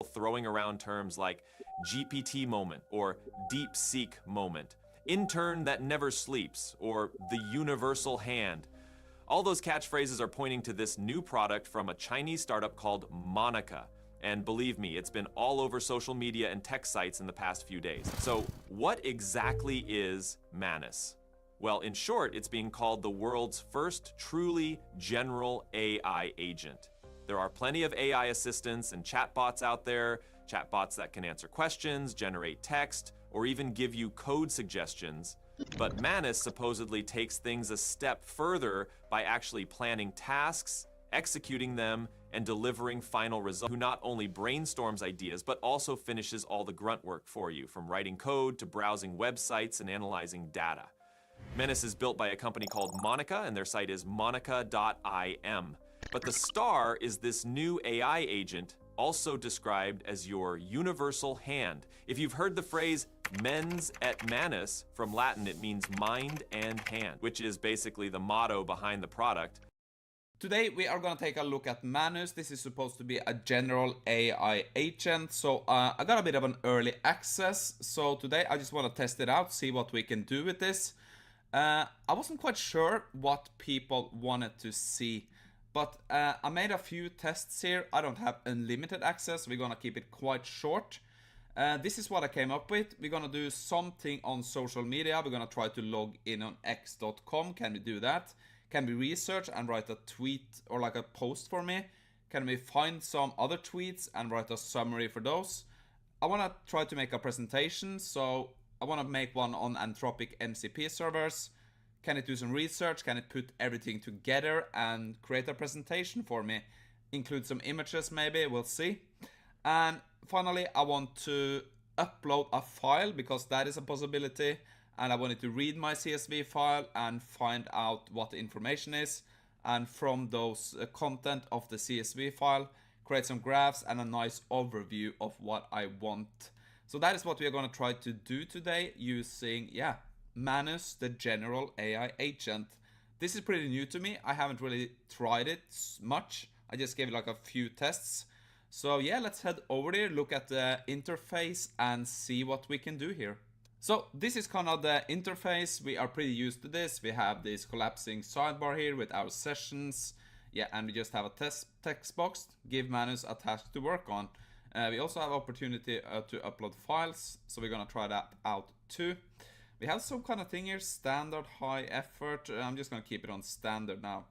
throwing around terms like GPT moment or deep seek moment, intern that never sleeps, or the universal hand. All those catchphrases are pointing to this new product from a Chinese startup called Monica. And believe me, it's been all over social media and tech sites in the past few days. So, what exactly is Manus? Well, in short, it's being called the world's first truly general AI agent. There are plenty of AI assistants and chatbots out there, chatbots that can answer questions, generate text, or even give you code suggestions. But Manus supposedly takes things a step further by actually planning tasks, executing them, and delivering final results. Who not only brainstorms ideas, but also finishes all the grunt work for you, from writing code to browsing websites and analyzing data. Manus is built by a company called Monica, and their site is monica.im. But the star is this new AI agent, also described as your universal hand. If you've heard the phrase mens et manus, from Latin it means mind and hand, which is basically the motto behind the product. Today we are going to take a look at Manus. This is supposed to be a general AI agent. So I got a bit of an early access. So today I just want to test it out, see what we can do with this. I wasn't quite sure what people wanted to see, but I made a few tests here. I don't have unlimited access. We're going to keep it quite short. This is what I came up with. We're going to do something on social media. We're going to try to log in on x.com. Can we do that? Can we research and write a tweet or like a post for me? Can we find some other tweets and write a summary for those? I want to try to make a presentation, so I want to make one on Anthropic MCP servers. Can it do some research? Can it put everything together and create a presentation for me? Include some images maybe, we'll see. And finally, I want to upload a file, because that is a possibility. And I wanted to read my CSV file and find out what the information is. And from those content of the CSV file, create some graphs and a nice overview of what I want. So that is what we are going to try to do today using, Manus, the general AI agent. This is pretty new to me. I haven't really tried it much. I just gave it like a few tests. So yeah, let's head over there, look at the interface and see what we can do here. So this is kind of the interface. We are pretty used to this. We have this collapsing sidebar here with our sessions. Yeah, and we just have a text box. Give Manus a task to work on. We also have opportunity to upload files. So we're going to try that out too. We have some kind of thing here, standard, high effort. I'm just going to keep it on standard now.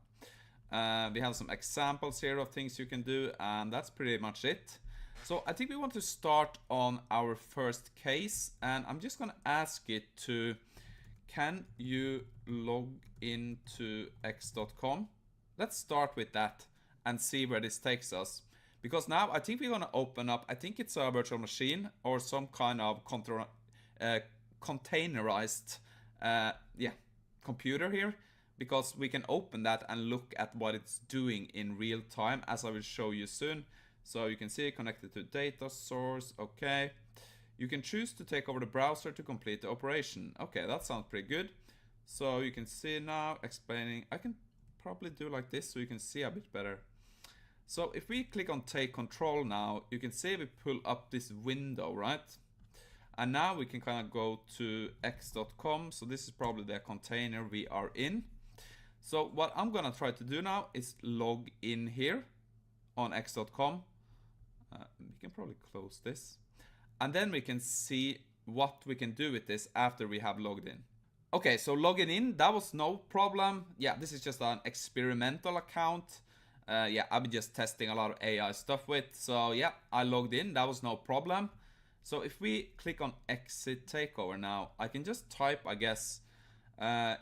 We have some examples here of things you can do, and that's pretty much it. So I think we want to start on our first case, and I'm just going to ask it to, can you log into x.com? Let's start with that and see where this takes us. Because now I think we're going to open up, I think it's a virtual machine or some kind of containerized computer here, because we can open that and look at what it's doing in real time, as I will show you soon. So you can see it connected to data source. Okay. You can choose to take over the browser to complete the operation. Okay, that sounds pretty good. So you can see now explaining. I can probably do like this so you can see a bit better. So if we click on take control now, you can see we pull up this window, right? And now we can kind of go to x.com. So this is probably the container we are in. So what I'm going to try to do now is log in here on x.com. We can probably close this. And then we can see what we can do with this after we have logged in. Okay, so logging in, that was no problem. Yeah, this is just an experimental account. I've been just testing a lot of AI stuff with. So yeah, I logged in, that was no problem. So if we click on exit takeover now, I can just type, I guess, I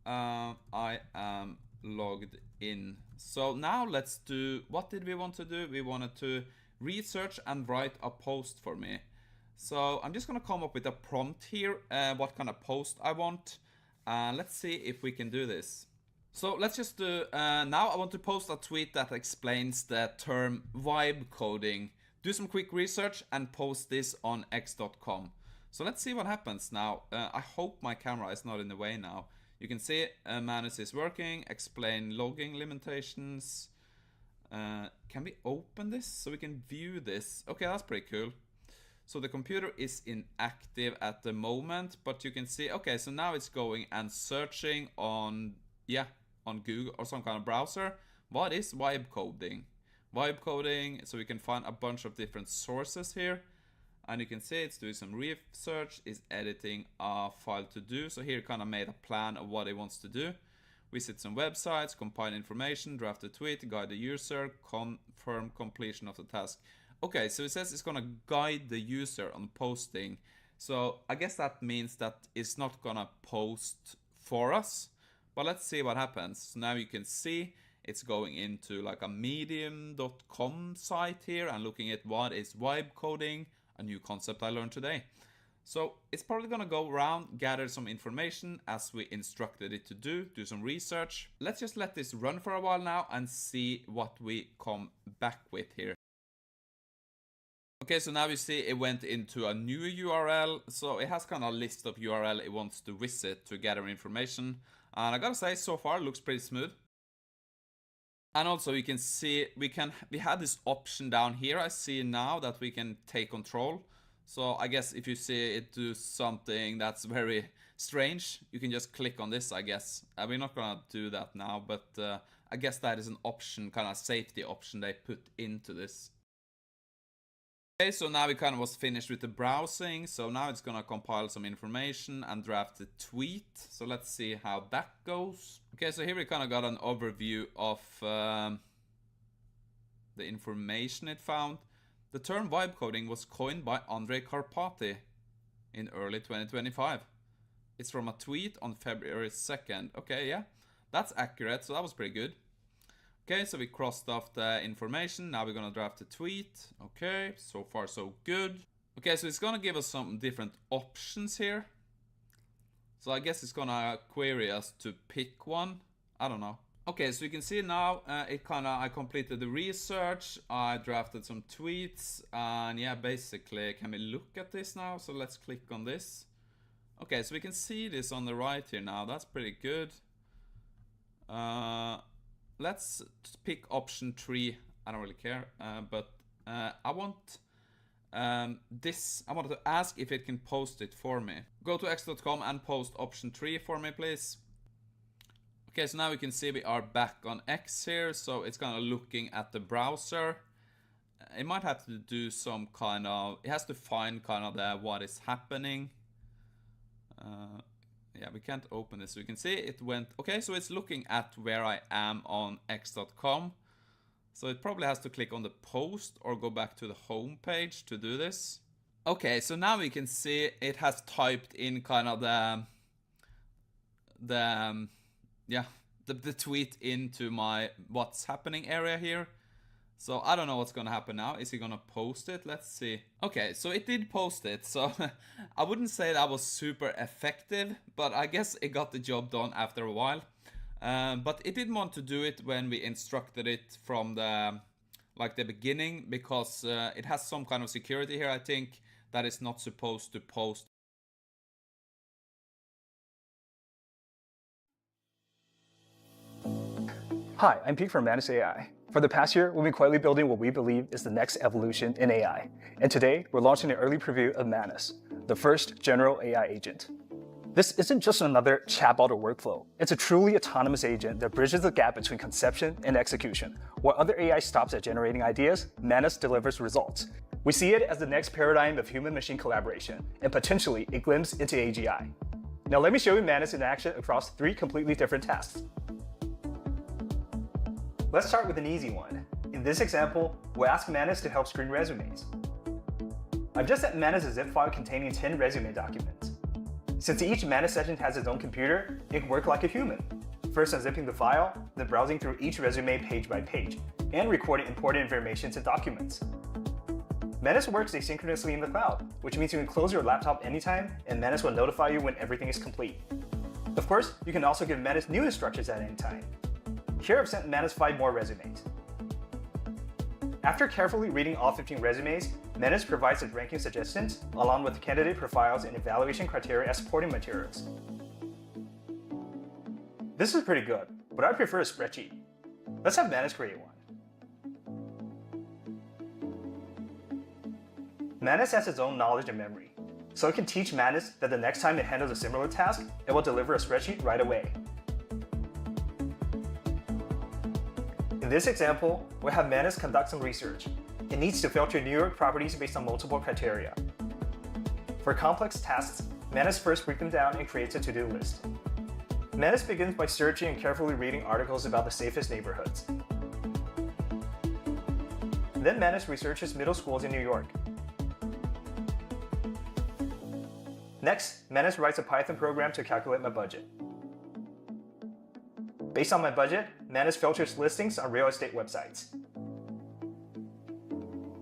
am logged in. So now let's do, what did we want to do? We wanted to research and write a post for me. So I'm just going to come up with a prompt here, what kind of post I want. Let's see if we can do this. So let's just do, now I want to post a tweet that explains the term vibe coding. Do some quick research and post this on x.com. So let's see what happens now. I hope my camera is not in the way now. You can see Manus is working, explain logging limitations. Can we open this so we can view this? Okay, that's pretty cool. So the computer is inactive at the moment, but you can see, okay, so now it's going and searching on, yeah, on Google or some kind of browser. What is vibe coding? Vibe coding, so we can find a bunch of different sources here. And you can see it's doing some research, is editing a file to do. So here it kind of made a plan of what it wants to do. Visit some websites, compile information, draft a tweet, guide the user, confirm completion of the task. Okay, so it says it's gonna guide the user on posting. So I guess that means that it's not gonna post for us. But let's see what happens. So now you can see it's going into like a medium.com site here and looking at what is vibe coding, a new concept I learned today. So it's probably gonna go around, gather some information as we instructed it to do some research. Let's just let this run for a while now and see what we come back with here. Okay, so now you see it went into a new URL. So it has kind of a list of URL it wants to visit to gather information. And I gotta say, so far it looks pretty smooth. And also you can see we had this option down here. I see now that we can take control. So I guess if you see it do something that's very strange, you can just click on this, I guess. We're not gonna do that now, but I guess that is an option, kind of safety option they put into this. Okay, so now we kind of was finished with the browsing. So now it's gonna compile some information and draft a tweet. So let's see how that goes. Okay, so here we kind of got an overview of the information it found. The term vibe coding was coined by Andrej Karpathy in early 2025. It's from a tweet on February 2nd. Okay, yeah, that's accurate. So that was pretty good. Okay, so we crossed off the information. Now we're gonna draft a tweet. Okay, so far so good. Okay, so it's gonna give us some different options here. So I guess it's gonna query us to pick one. I don't know. Okay, so you can see now I completed the research. I drafted some tweets, and yeah, basically, can we look at this now? So let's click on this. Okay, so we can see this on the right here now. That's pretty good. Let's pick option 3. I don't really care, but I want this. I wanted to ask if it can post it for me. Go to x.com and post option 3 for me, please. Okay, so now we can see we are back on X here, so it's kind of looking at the browser. It might have to do some kind of, it has to find kind of what is happening. Yeah, we can't open this. So you can see it went, okay, so it's looking at where I am on x.com. So it probably has to click on the post or go back to the home page to do this. Okay, so now we can see it has typed in kind of the tweet into my what's happening area here. So I don't know what's gonna happen now. Is he gonna post it? Let's see. Okay, so it did post it. So I wouldn't say that was super effective, but I guess it got the job done after a while. But it didn't want to do it when we instructed it from the beginning, because it has some kind of security here, I think, that it's not supposed to post. Hi, I'm Pete from Manus AI. For the past year, we've been quietly building what we believe is the next evolution in AI. And today, we're launching an early preview of Manus, the first general AI agent. This isn't just another chatbot or workflow. It's a truly autonomous agent that bridges the gap between conception and execution. While other AI stops at generating ideas, Manus delivers results. We see it as the next paradigm of human-machine collaboration, and potentially a glimpse into AGI. Now let me show you Manus in action across 3 completely different tasks. Let's start with an easy one. In this example, we'll ask Manus to help screen resumes. I've just sent Manus a zip file containing 10 resume documents. Since each Manus session has its own computer, it can work like a human. First unzipping the file, then browsing through each resume page by page, and recording important information to documents. Manus works asynchronously in the cloud, which means you can close your laptop anytime, and Manus will notify you when everything is complete. Of course, you can also give Manus new instructions at any time. Here I've sent Manus 5 more resumes. After carefully reading all 15 resumes, Manus provides the ranking suggestions, along with candidate profiles and evaluation criteria as supporting materials. This is pretty good, but I prefer a spreadsheet. Let's have Manus create one. Manus has its own knowledge and memory, so it can teach Manus that the next time it handles a similar task, it will deliver a spreadsheet right away. In this example, we'll have Manus conduct some research. It needs to filter New York properties based on multiple criteria. For complex tasks, Manus first breaks them down and creates a to-do list. Manus begins by searching and carefully reading articles about the safest neighborhoods. Then Manus researches middle schools in New York. Next, Manus writes a Python program to calculate my budget. Based on my budget, Manus filters listings on real estate websites.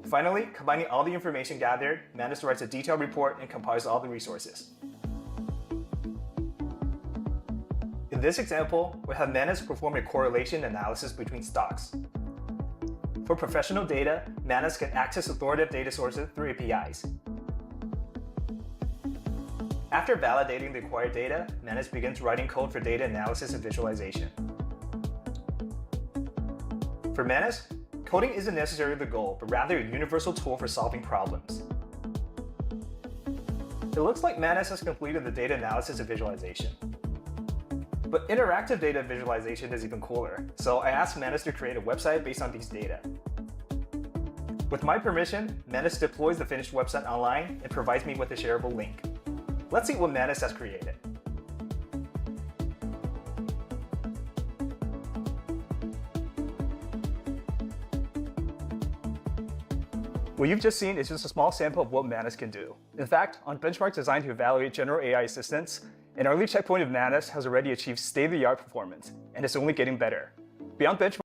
Finally, combining all the information gathered, Manus writes a detailed report and compiles all the resources. In this example, we have Manus perform a correlation analysis between stocks. For professional data, Manus can access authoritative data sources through APIs. After validating the acquired data, Manus begins writing code for data analysis and visualization. For Manus, coding isn't necessarily the goal, but rather a universal tool for solving problems. It looks like Manus has completed the data analysis and visualization. But interactive data visualization is even cooler, so I asked Manus to create a website based on these data. With my permission, Manus deploys the finished website online and provides me with a shareable link. Let's see what Manus has created. What you've just seen is just a small sample of what Manus can do. In fact, on benchmarks designed to evaluate general AI assistants, an early checkpoint of Manus has already achieved state-of-the-art performance, and it's only getting better. Beyond benchmarks,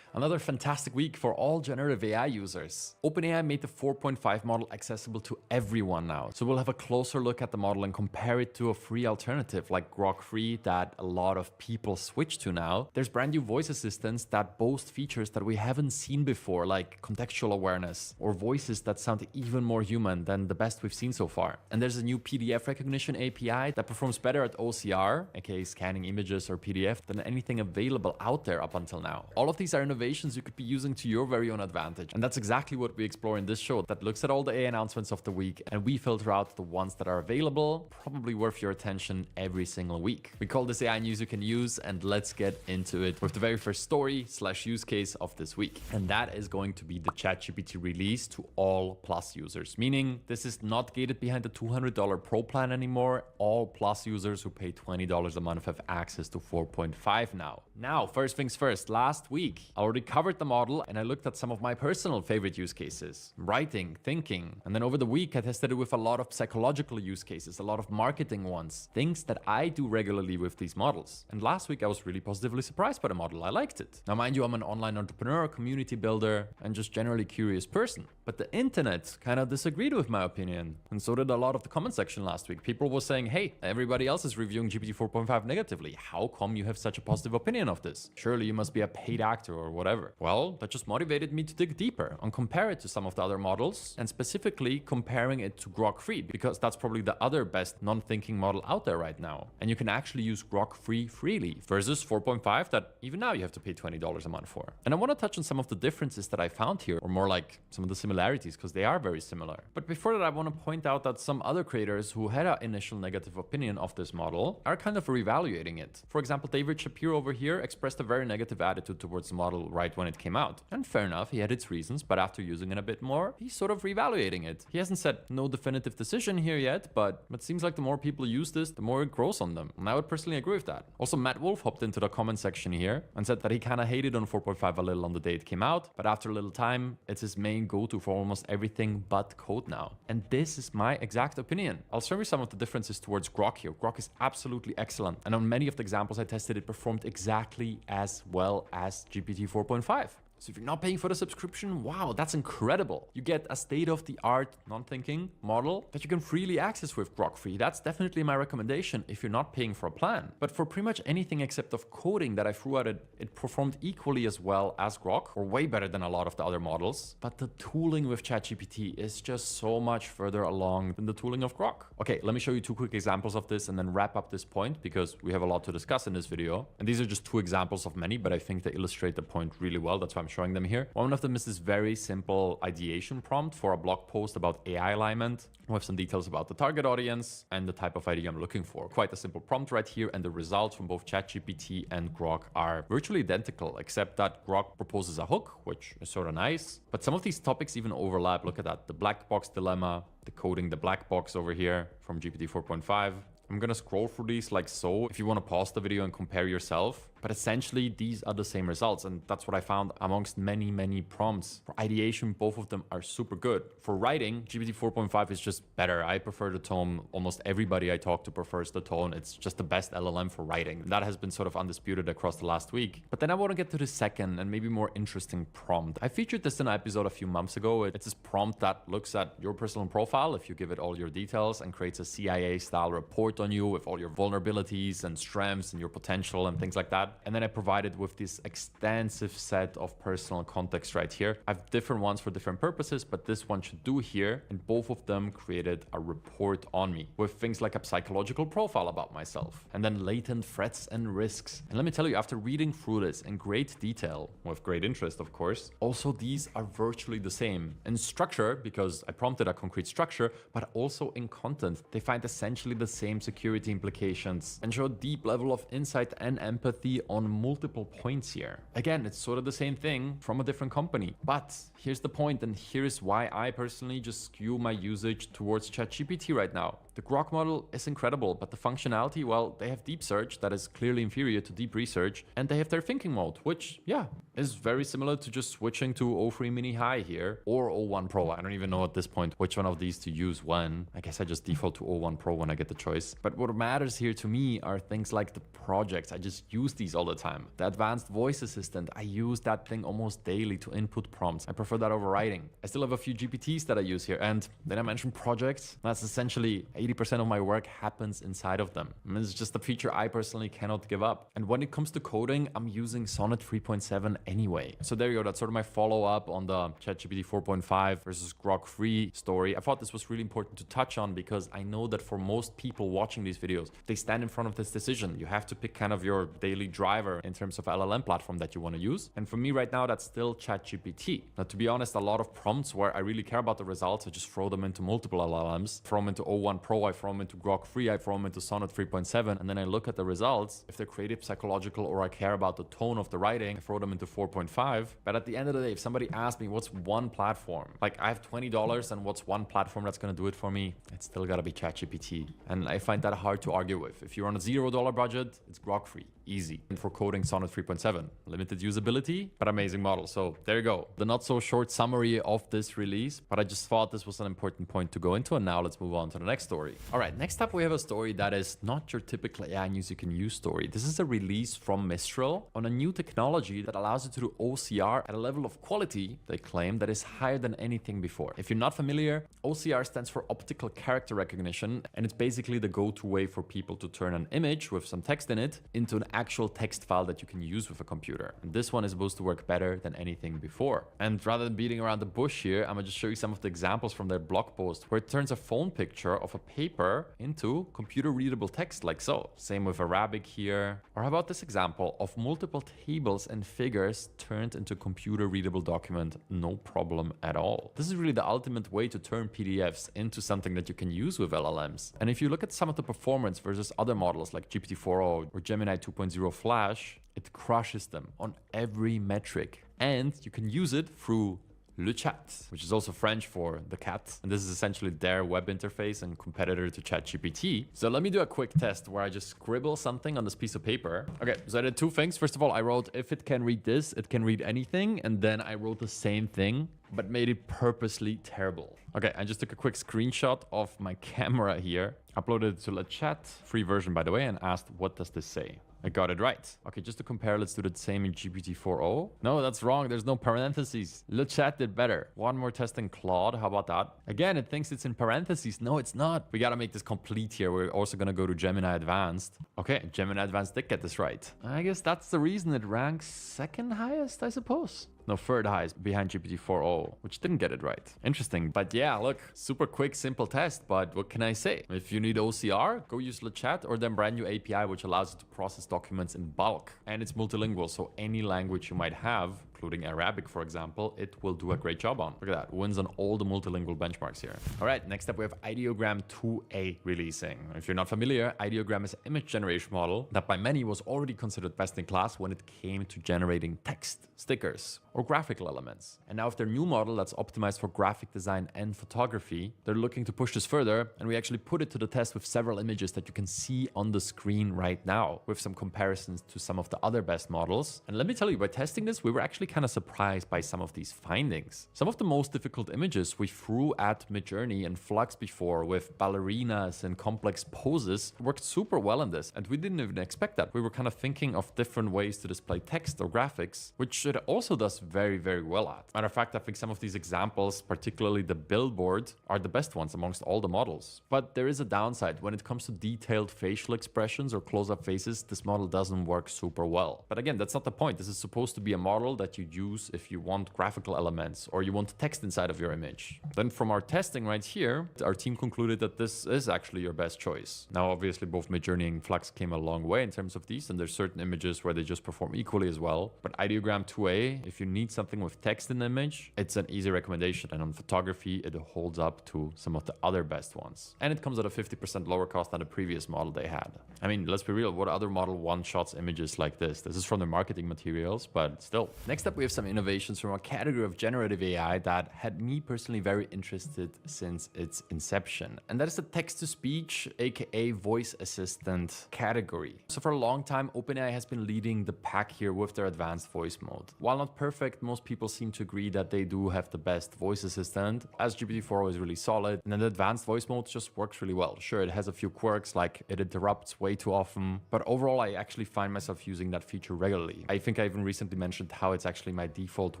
Another fantastic week for all generative AI users. OpenAI made the 4.5 model accessible to everyone now. So we'll have a closer look at the model and compare it to a free alternative like Grok 3 that a lot of people switch to now. There's brand new voice assistants that boast features that we haven't seen before, like contextual awareness or voices that sound even more human than the best we've seen so far. And there's a new PDF recognition API that performs better at OCR, aka scanning images or PDF, than anything available out there up until now. All of these are innovations you could be using to your very own advantage. And that's exactly what we explore in this show that looks at all the AI announcements of the week, and we filter out the ones that are available, probably worth your attention every single week. We call this AI news you can use, and let's get into it with the very first story/use case of this week. And that is going to be the ChatGPT release to all Plus users, meaning this is not gated behind the $200 Pro plan anymore. All Plus users who pay $20 a month have access to 4.5 now. Now, first things first, last week, I already covered the model and I looked at some of my personal favorite use cases, writing, thinking. And then over the week, I tested it with a lot of psychological use cases, a lot of marketing ones, things that I do regularly with these models. And last week, I was really positively surprised by the model. I liked it. Now, mind you, I'm an online entrepreneur, community builder, and just generally curious person. But the internet kind of disagreed with my opinion. And so did a lot of the comment section last week. People were saying, hey, everybody else is reviewing GPT 4.5 negatively. How come you have such a positive opinion of this? Surely you must be a paid actor or whatever. Well, that just motivated me to dig deeper and compare it to some of the other models, and specifically comparing it to Grok 3, because that's probably the other best non-thinking model out there right now. And you can actually use Grok 3 freely versus 4.5 that even now you have to pay $20 a month for. And I want to touch on some of the differences that I found here, or more like some of the similarities, because they are very similar. But before that, I want to point out that some other creators who had an initial negative opinion of this model are kind of reevaluating it. For example, David Shapiro over here expressed a very negative attitude towards the model right when it came out. And fair enough, he had its reasons, but after using it a bit more, he's sort of reevaluating it. He hasn't said no definitive decision here yet, but it seems like the more people use this, the more it grows on them. And I would personally agree with that. Also, Matt Wolf hopped into the comment section here and said that he kind of hated on 4.5 a little on the day it came out, but after a little time, it's his main go-to for almost everything but code now. And this is my exact opinion. I'll show you some of the differences towards Grok here. Grok is absolutely excellent. And on many of the examples I tested, it performed exactly as well as GPT 4.5. So if you're not paying for the subscription, wow, that's incredible. You get a state-of-the-art non-thinking model that you can freely access with Grok 3. That's definitely my recommendation if you're not paying for a plan. But for pretty much anything except of coding that I threw at it, it performed equally as well as Grok, or way better than a lot of the other models. But the tooling with ChatGPT is just so much further along than the tooling of Grok. Okay, let me show you two quick examples of this and then wrap up this point, because we have a lot to discuss in this video. And these are just two examples of many, but I think they illustrate the point really well. That's why I'm I'm showing them here. One of them is this very simple ideation prompt for a blog post about AI alignment with some details about the target audience and the type of idea I'm looking for. Quite a simple prompt right here, and the results from both ChatGPT and Grok are virtually identical, except that Grok proposes a hook, which is sort of nice. But some of these topics even overlap. Look at that. The black box dilemma, decoding the black box over here from GPT 4.5. I'm gonna scroll through these like so if you want to pause the video and compare yourself. But essentially, these are the same results, and that's what I found amongst many prompts. For ideation, both of them are super good. For writing, GPT 4.5 is just better. I prefer the tone. Almost everybody I talk to prefers the tone. It's just the best LLM for writing. That has been sort of undisputed across the last week. But then I want to get to the second and maybe more interesting prompt. I featured this in an episode a few months ago. It's this prompt that looks at your personal profile if you give it all your details and creates a CIA-style report on you with all your vulnerabilities and strengths and your potential and things like that. And then I provided with this extensive set of personal context right here. I have different ones for different purposes, but this one should do here. And both of them created a report on me with things like a psychological profile about myself and then latent threats and risks. And let me tell you, after reading through this in great detail, with great interest, of course, also these are virtually the same in structure because I prompted a concrete structure, but also in content. They find essentially the same security implications and show a deep level of insight and empathy on multiple points here. Again, it's sort of the same thing from a different company. But here's the point, and here's why I personally just skew my usage towards ChatGPT right now. The Grok model is incredible, but the functionality, well, they have deep search that is clearly inferior to deep research, and they have their thinking mode, which, yeah, is very similar to just switching to O3 Mini High here or O1 Pro. I don't even know at this point which one of these to use when. I guess I just default to O1 Pro when I get the choice. But what matters here to me are things like the projects. I just use these all the time. The advanced voice assistant, I use that thing almost daily to input prompts. I prefer that over writing. I still have a few GPTs that I use here. And then I mentioned projects. That's essentially 80% of my work happens inside of them. I mean, it's just a feature I personally cannot give up. And when it comes to coding, I'm using Sonnet 3.7 anyway. So there you go. That's sort of my follow-up on the ChatGPT 4.5 versus Grok 3 story. I thought this was really important to touch on because I know that for most people watching these videos, they stand in front of this decision. You have to pick kind of your daily driver in terms of LLM platform that you want to use. And for me right now, that's still ChatGPT. Now, to be honest, a lot of prompts where I really care about the results, I just throw them into multiple LLMs, throw them into O1 Pro, I throw them into Grok 3, I throw them into Sonnet 3.7, and then I look at the results. If they're creative, psychological, or I care about the tone of the writing, I throw them into 4.5. But at the end of the day, if somebody asks me what's one platform, like I have $20 and what's one platform that's going to do it for me, it's still got to be ChatGPT. And I find that hard to argue with. If you're on a $0 budget, it's Grok 3. Easy. And for coding, Sonnet 3.7. Limited usability, but amazing model. So there you go. The not so short summary of this release, but I just thought this was an important point to go into. And now let's move on to the next story. All right, next up we have a story that is not your typical AI news you can use story. This is a release from Mistral on a new technology that allows you to do OCR at a level of quality, they claim, that is higher than anything before. If you're not familiar, OCR stands for optical character recognition, and it's basically the go-to way for people to turn an image with some text in it into an actual text file that you can use with a computer. And this one is supposed to work better than anything before. And rather than beating around the bush here, I'm gonna just show you some of the examples from their blog post where it turns a phone picture of a paper into computer readable text like so. Same with Arabic here. Or how about this example of multiple tables and figures turned into computer readable document, no problem at all. This is really the ultimate way to turn PDFs into something that you can use with LLMs. And if you look at some of the performance versus other models like GPT-4o or Gemini 2.0 Flash, it crushes them on every metric. And you can use it through Le Chat, which is also French for the cat. And this is essentially their web interface and competitor to ChatGPT. So let me do a quick test where I just scribble something on this piece of paper. Okay, so I did two things. First of all, I wrote, if it can read this, it can read anything. And then I wrote the same thing, but made it purposely terrible. Okay, I just took a quick screenshot of my camera here, uploaded it to Le Chat, free version by the way, and asked, what does this say? I got it right. Okay, just to compare, let's do the same in GPT-4o. No, that's wrong. There's no parentheses. Le Chat did better. One more test in Claude. How about that? Again, it thinks it's in parentheses. No, it's not. We got to make this complete here. We're also going to go to Gemini Advanced. Okay, Gemini Advanced did get this right. I guess that's the reason it ranks second highest, I suppose. No, third highest behind GPT-4o, which didn't get it right. Interesting. But yeah, look, super quick, simple test. But what can I say? If you need OCR, go use Le Chat or their brand new API, which allows you to process documents in bulk. And it's multilingual, so any language you might have, including Arabic, for example, it will do a great job on. Look at that, wins on all the multilingual benchmarks here. All right, next up we have Ideogram 2A releasing. If you're not familiar, Ideogram is an image generation model that by many was already considered best in class when it came to generating text, stickers, or graphical elements. And now with their new model that's optimized for graphic design and photography, they're looking to push this further, and we actually put it to the test with several images that you can see on the screen right now, with some comparisons to some of the other best models. And let me tell you, by testing this, we were actually kind of surprised by some of these findings. Some of the most difficult images we threw at Midjourney and Flux before, with ballerinas and complex poses, worked super well in this, and we didn't even expect that. We were kind of thinking of different ways to display text or graphics, which it also does very, very well at. Matter of fact, I think some of these examples, particularly the billboard, are the best ones amongst all the models. But there is a downside. When it comes to detailed facial expressions or close-up faces, this model doesn't work super well. But again, that's not the point. This is supposed to be a model that you use if you want graphical elements or you want text inside of your image. Then from our testing right here, our team concluded that this is actually your best choice. Now, obviously, both Midjourney and Flux came a long way in terms of these, and there's certain images where they just perform equally as well. But Ideogram 2A, if you need something with text in the image, it's an easy recommendation. And on photography, it holds up to some of the other best ones. And it comes at a 50% lower cost than the previous model they had. I mean, let's be real, what other model one-shots images like this? This is from their marketing materials, but still. Next up, we have some innovations from a category of generative AI that had me personally very interested since its inception. And that is the text-to-speech, aka voice assistant category. So for a long time, OpenAI has been leading the pack here with their advanced voice mode. While not perfect, most people seem to agree that they do have the best voice assistant, as GPT-4 is really solid, and then the advanced voice mode just works really well. Sure, it has a few quirks, like it interrupts way too often, but overall, I actually find myself using that feature regularly. I think I even recently mentioned how it's actually my default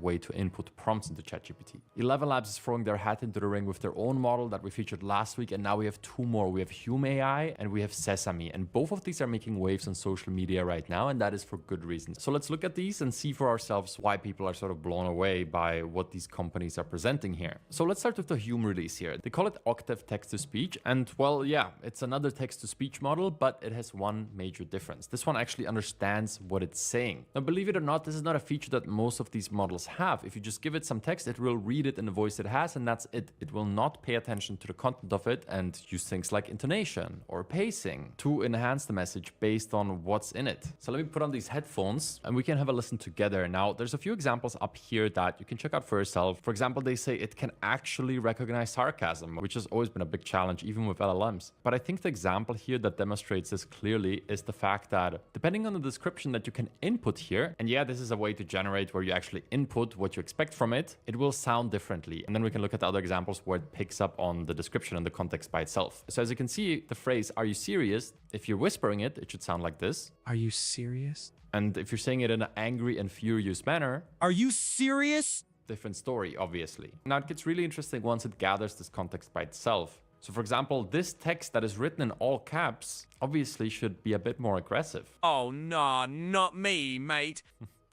way to input prompts into ChatGPT. 11 Labs is throwing their hat into the ring with their own model that we featured last week, and now we have two more. We have Hume AI and we have Sesame, and both of these are making waves on social media right now, and that is for good reasons. So let's look at these and see for ourselves why people are sort of blown away by what these companies are presenting here. So let's start with the Hume release here. They call it Octave Text-to-Speech, and well, yeah, it's another text-to-speech model, but it has one major difference. This one actually understands what it's saying. Now, believe it or not, this is not a feature that most of these models have. If you just give it some text, it will read it in the voice it has, and that's it. It will not pay attention to the content of it and use things like intonation or pacing to enhance the message based on what's in it. So let me put on these headphones and we can have a listen together. Now, there's a few examples up here that you can check out for yourself. For example, they say it can actually recognize sarcasm, which has always been a big challenge, even with LLMs. But I think the example here that demonstrates this clearly is the fact that depending on the description that you can input here, and yeah, this is a way to generate where you actually input what you expect from it, it will sound differently. And then we can look at other examples where it picks up on the description and the context by itself. So as you can see, the phrase, "Are you serious?" If you're whispering it, it should sound like this. Are you serious? And if you're saying it in an angry and furious manner, Are you serious? different story, obviously. Now it gets really interesting once it gathers this context by itself. So for example, this text that is written in all caps obviously should be a bit more aggressive. Oh, nah, not me, mate.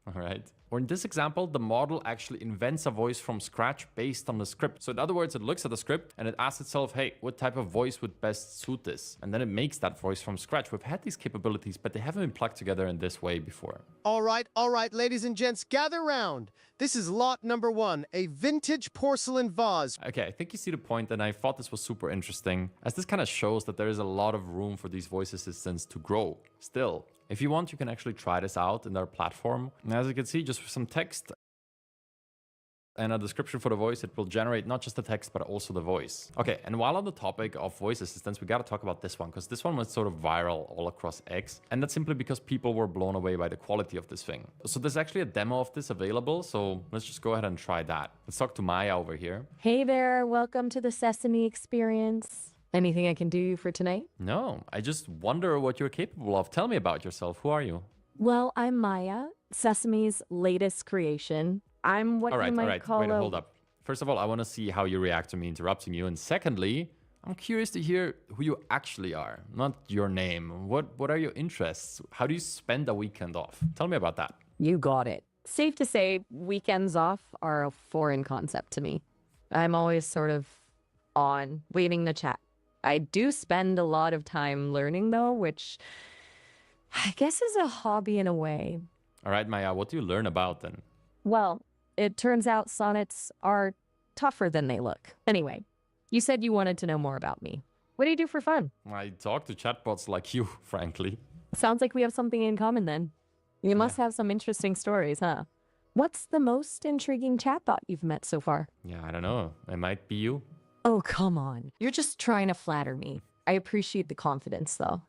All right. Or in this example, the model actually invents a voice from scratch based on the script. So in other words, it looks at the script and it asks itself, hey, what type of voice would best suit this? And then it makes that voice from scratch. We've had these capabilities, but they haven't been plugged together in this way before. All right, ladies and gents, gather round. This is lot number 1, a vintage porcelain vase. Okay, I think you see the point, and I thought this was super interesting, as this kind of shows that there is a lot of room for these voice assistants to grow still. If you want, you can actually try this out in their platform. And as you can see, just with some text and a description for the voice, it will generate not just the text, but also the voice. Okay, and while on the topic of voice assistants, we gotta talk about this one, because this one was sort of viral all across X, and that's simply because people were blown away by the quality of this thing. So there's actually a demo of this available, so let's just go ahead and try that. Let's talk to Maya over here. Hey there, welcome to the Sesame experience. Anything I can do for tonight? No, I just wonder what you're capable of. Tell me about yourself. Who are you? Well, I'm Maya, Sesame's latest creation. I'm what you might call Wait, hold up. First of all, I want to see how you react to me interrupting you. And secondly, I'm curious to hear who you actually are, not your name. What are your interests? How do you spend a weekend off? Tell me about that. You got it. Safe to say, weekends off are a foreign concept to me. I'm always sort of on, waiting to chat. I do spend a lot of time learning, though, which I guess is a hobby in a way. All right, Maya, what do you learn about then? Well, it turns out sonnets are tougher than they look. Anyway, you said you wanted to know more about me. What do you do for fun? I talk to chatbots like you, frankly. Sounds like we have something in common then. You must have some interesting stories, huh? What's the most intriguing chatbot you've met so far? Yeah, I don't know. It might be you. Oh, come on. You're just trying to flatter me. I appreciate the confidence, though.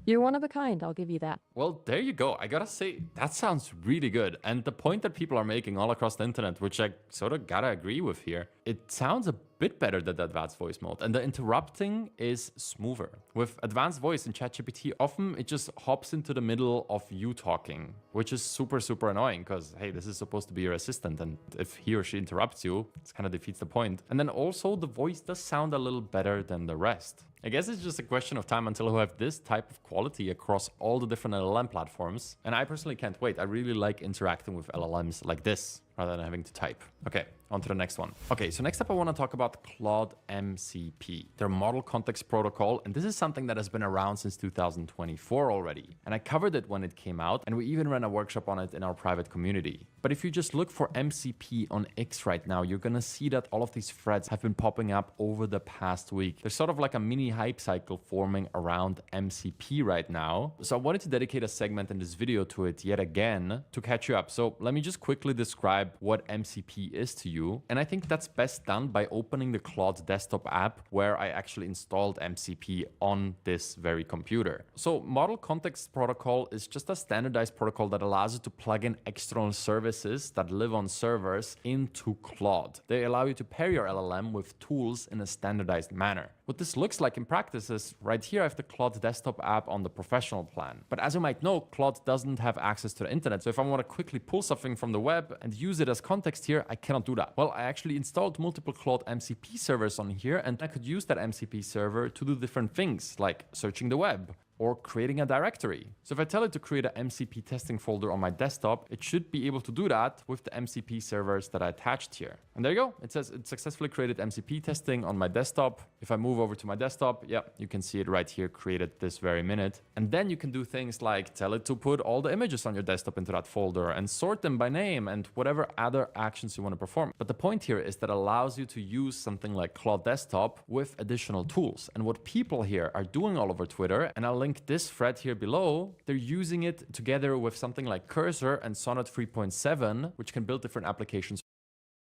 You're one of a kind, I'll give you that. Well, there you go. I gotta say, that sounds really good. And the point that people are making all across the internet, which I sort of gotta agree with here, it sounds a bit better than the advanced voice mode. And the interrupting is smoother. With advanced voice in ChatGPT, often it just hops into the middle of you talking, which is super, super annoying because, hey, this is supposed to be your assistant. And if he or she interrupts you, it kind of defeats the point. And then also the voice does sound a little better than the rest. I guess it's just a question of time until we have this type of quality across all the different LLM platforms. And I personally can't wait. I really like interacting with LLMs like this rather than having to type. Okay, on to the next one. Okay, so next up I want to talk about Claude MCP, their model context protocol. And this is something that has been around since 2024 already. And I covered it when it came out, and we even ran a workshop on it in our private community. But if you just look for MCP on X right now, you're gonna see that all of these threads have been popping up over the past week. There's sort of like a mini hype cycle forming around MCP right now. So I wanted to dedicate a segment in this video to it yet again to catch you up. So let me just quickly describe what MCP is to you. And I think that's best done by opening the Claude desktop app where I actually installed MCP on this very computer. So Model Context Protocol is just a standardized protocol that allows you to plug in external services that live on servers into Claude. They allow you to pair your LLM with tools in a standardized manner. What this looks like in practice is right here I have the Claude desktop app on the professional plan. But as you might know, Claude doesn't have access to the internet. So if I want to quickly pull something from the web and use it as context here, I cannot do that. Well, I actually installed multiple Claude MCP servers on here, and I could use that MCP server to do different things like searching the web or creating a directory. So if I tell it to create an MCP testing folder on my desktop, it should be able to do that with the MCP servers that I attached here. And there you go. It says it successfully created MCP testing on my desktop. If I move over to my desktop, yeah, you can see it right here created this very minute. And then you can do things like tell it to put all the images on your desktop into that folder and sort them by name and whatever other actions you want to perform. But the point here is that allows you to use something like Claude Desktop with additional tools. And what people here are doing all over Twitter, and I'll link this thread here below, they're using it together with something like Cursor and Sonnet 3.7, which can build different applications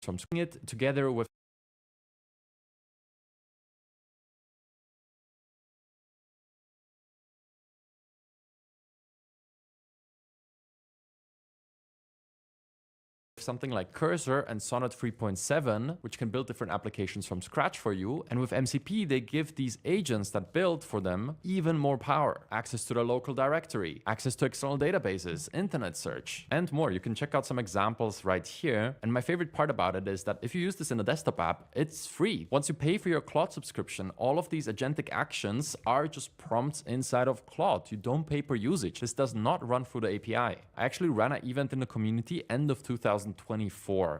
from it together with something like Cursor and Sonnet 3.7, which can build different applications from scratch for you. And with MCP, they give these agents that build for them even more power. Access to the local directory, access to external databases, internet search, and more. You can check out some examples right here. And my favorite part about it is that if you use this in a desktop app, it's free. Once you pay for your Claude subscription, all of these agentic actions are just prompts inside of Claude. You don't pay per usage. This does not run through the API. I actually ran an event in the community end of 2024.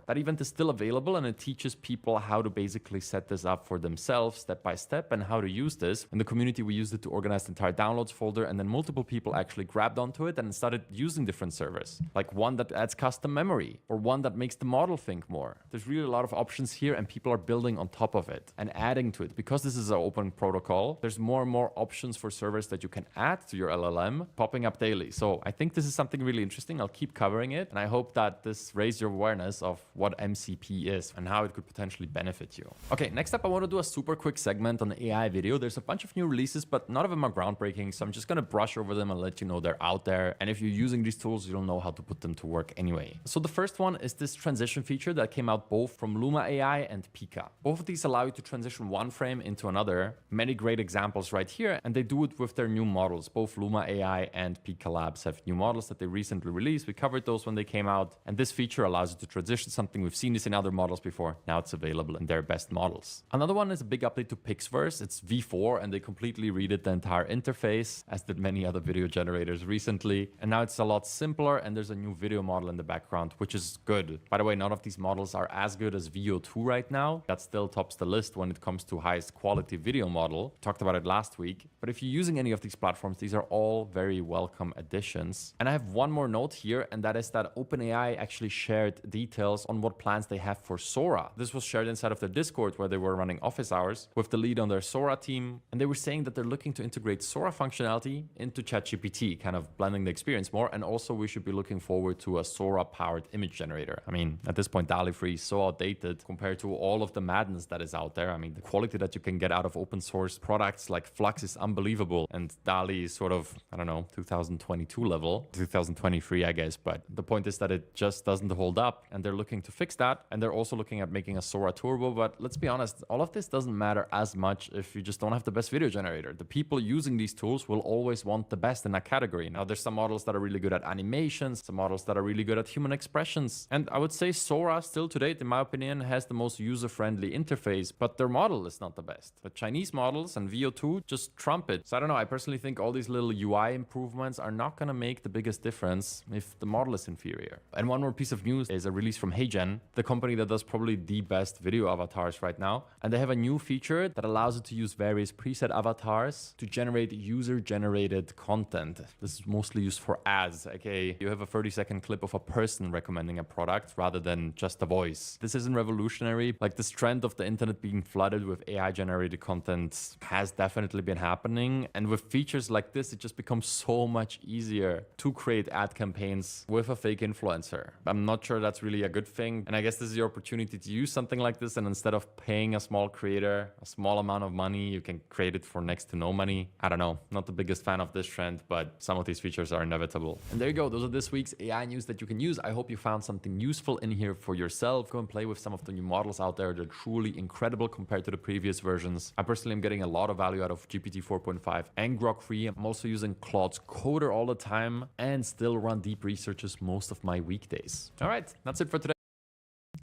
That event is still available, and it teaches people how to basically set this up for themselves step by step and how to use this. In the community, we used it to organize the entire downloads folder, and then multiple people actually grabbed onto it and started using different servers, like one that adds custom memory or one that makes the model think more. There's really a lot of options here, and people are building on top of it and adding to it. Because this is an open protocol, there's more and more options for servers that you can add to your LLM popping up daily. So I think this is something really interesting. I'll keep covering it, and I hope that this raises your awareness of what MCP is and how it could potentially benefit you. Okay, next up, I want to do a super quick segment on the AI video. There's a bunch of new releases, but none of them are groundbreaking, so I'm just going to brush over them and let you know they're out there. And if you're using these tools, you'll know how to put them to work anyway. So the first one is this transition feature that came out both from Luma AI and Pika. Both of these allow you to transition one frame into another. Many great examples right here, and they do it with their new models. Both Luma AI and Pika Labs have new models that they recently released. We covered those when they came out, and this feature allows you to transition something. We've seen this in other models before. Now it's available in their best models. Another one is a big update to Pixverse. It's V4, and they completely redid the entire interface, as did many other video generators recently. And now it's a lot simpler, and there's a new video model in the background, which is good. By the way, none of these models are as good as VO2 right now. That still tops the list when it comes to highest quality video model. Talked about it last week. But if you're using any of these platforms, these are all very welcome additions. And I have one more note here, and that is that OpenAI actually shared shared details on what plans they have for Sora. This was shared inside of their Discord where they were running office hours with the lead on their Sora team. And they were saying that they're looking to integrate Sora functionality into ChatGPT, kind of blending the experience more. And also we should be looking forward to a Sora-powered image generator. I mean, at this point, DALL-E 3 is so outdated compared to all of the madness that is out there. I mean, the quality that you can get out of open source products like Flux is unbelievable. And DALL-E is sort of, I don't know, 2022 level, 2023, I guess. But the point is that it just doesn't hold up. And they're looking to fix that. And they're also looking at making a Sora Turbo. But let's be honest, all of this doesn't matter as much if you just don't have the best video generator. The people using these tools will always want the best in that category. Now, there's some models that are really good at animations, some models that are really good at human expressions. And I would say Sora still to date, in my opinion, has the most user-friendly interface, but their model is not the best. The Chinese models and VO2 just trump it. So I don't know, I personally think all these little UI improvements are not gonna make the biggest difference if the model is inferior. And one more piece of news is a release from HeyGen, the company that does probably the best video avatars right now. And they have a new feature that allows it to use various preset avatars to generate user-generated content. This is mostly used for ads, aka you have a 30-second clip of a person recommending a product rather than just a voice. This isn't revolutionary. Like, this trend of the internet being flooded with AI-generated content has definitely been happening. And with features like this, it just becomes so much easier to create ad campaigns with a fake influencer. I'm not sure that's really a good thing. And I guess this is your opportunity to use something like this. And instead of paying a small creator a small amount of money, you can create it for next to no money. I don't know. Not the biggest fan of this trend, but some of these features are inevitable. And there you go. Those are this week's AI news that you can use. I hope you found something useful in here for yourself. Go and play with some of the new models out there. They're truly incredible compared to the previous versions. I personally am getting a lot of value out of GPT 4.5 and Grok 3. I'm also using Claude's Coder all the time and still run deep researches most of my weekdays. All right, that's it for today.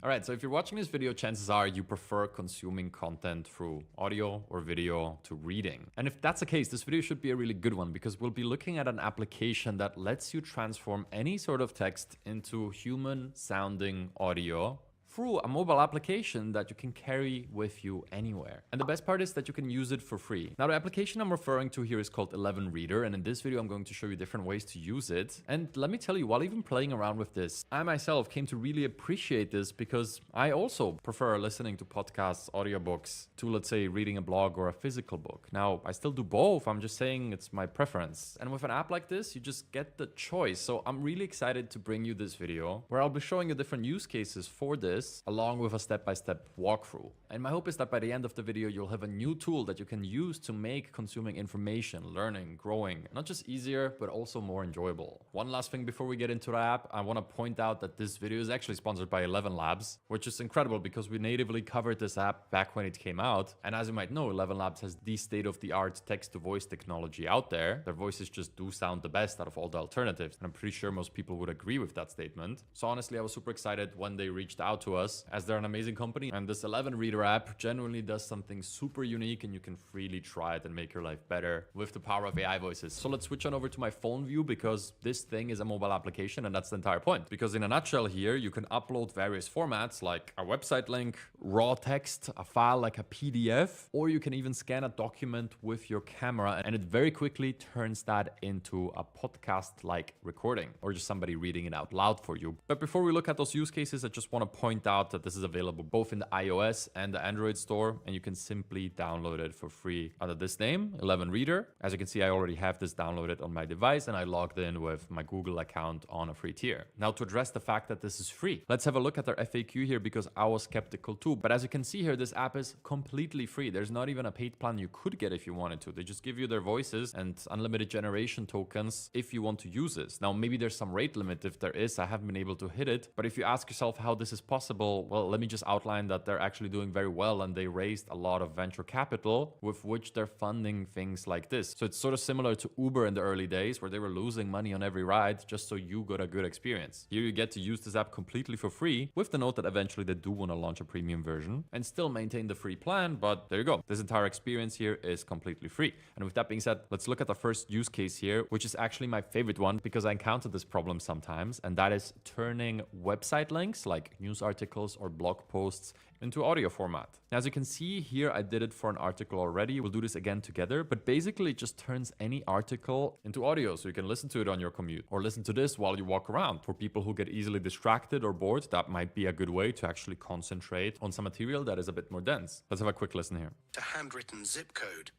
All right, so if you're watching this video, chances are you prefer consuming content through audio or video to reading. And if that's the case, this video should be a really good one because we'll be looking at an application that lets you transform any sort of text into human sounding audio through a mobile application that you can carry with you anywhere. And the best part is that you can use it for free. Now, the application I'm referring to here is called 11 Reader, and in this video, I'm going to show you different ways to use it. And let me tell you, while even playing around with this, I myself came to really appreciate this because I also prefer listening to podcasts, audiobooks, to, let's say, reading a blog or a physical book. Now, I still do both. I'm just saying it's my preference. And with an app like this, you just get the choice. So I'm really excited to bring you this video where I'll be showing you different use cases for this, along with a step-by-step walkthrough. And my hope is that by the end of the video, you'll have a new tool that you can use to make consuming information, learning, growing, not just easier, but also more enjoyable. One last thing before we get into the app, I want to point out that this video is actually sponsored by 11 Labs, which is incredible because we natively covered this app back when it came out. And as you might know, 11 Labs has the state-of-the-art text-to-voice technology out there. Their voices just do sound the best out of all the alternatives. And I'm pretty sure most people would agree with that statement. So honestly, I was super excited when they reached out to us, as they're an amazing company. And this 11 Reader app genuinely does something super unique, and you can freely try it and make your life better with the power of AI voices. So let's switch on over to my phone view because this thing is a mobile application, and that's the entire point. Because in a nutshell here, you can upload various formats like a website link, raw text, a file like a PDF, or you can even scan a document with your camera, and it very quickly turns that into a podcast-like recording or just somebody reading it out loud for you. But before we look at those use cases, I just want to point out that this is available both in the iOS and the Android store, and you can simply download it for free under this name, 11 Reader. As you can see, I already have this downloaded on my device, and I logged in with my Google account on a free tier. Now, to address the fact that this is free, let's have a look at their FAQ here because I was skeptical too. But as you can see here, this app is completely free. There's not even a paid plan you could get if you wanted to. They just give you their voices and unlimited generation tokens if you want to use this. Now, maybe there's some rate limit. If there is, I haven't been able to hit it. But if you ask yourself how this is possible, well, let me just outline that they're actually doing very well, and they raised a lot of venture capital with which they're funding things like this. So it's sort of similar to Uber in the early days where they were losing money on every ride just so you got a good experience. Here you get to use this app completely for free with the note that eventually they do want to launch a premium version and still maintain the free plan, but there you go. This entire experience here is completely free. And with that being said, let's look at the first use case here, which is actually my favorite one because I encounter this problem sometimes, and that is turning website links like news articles articles or blog posts into audio format. As you can see here, I did it for an article already. We'll do this again together, but basically it just turns any article into audio so you can listen to it on your commute or listen to this while you walk around. For people who get easily distracted or bored, that might be a good way to actually concentrate on some material that is a bit more dense. Let's have a quick listen here. A handwritten zip code.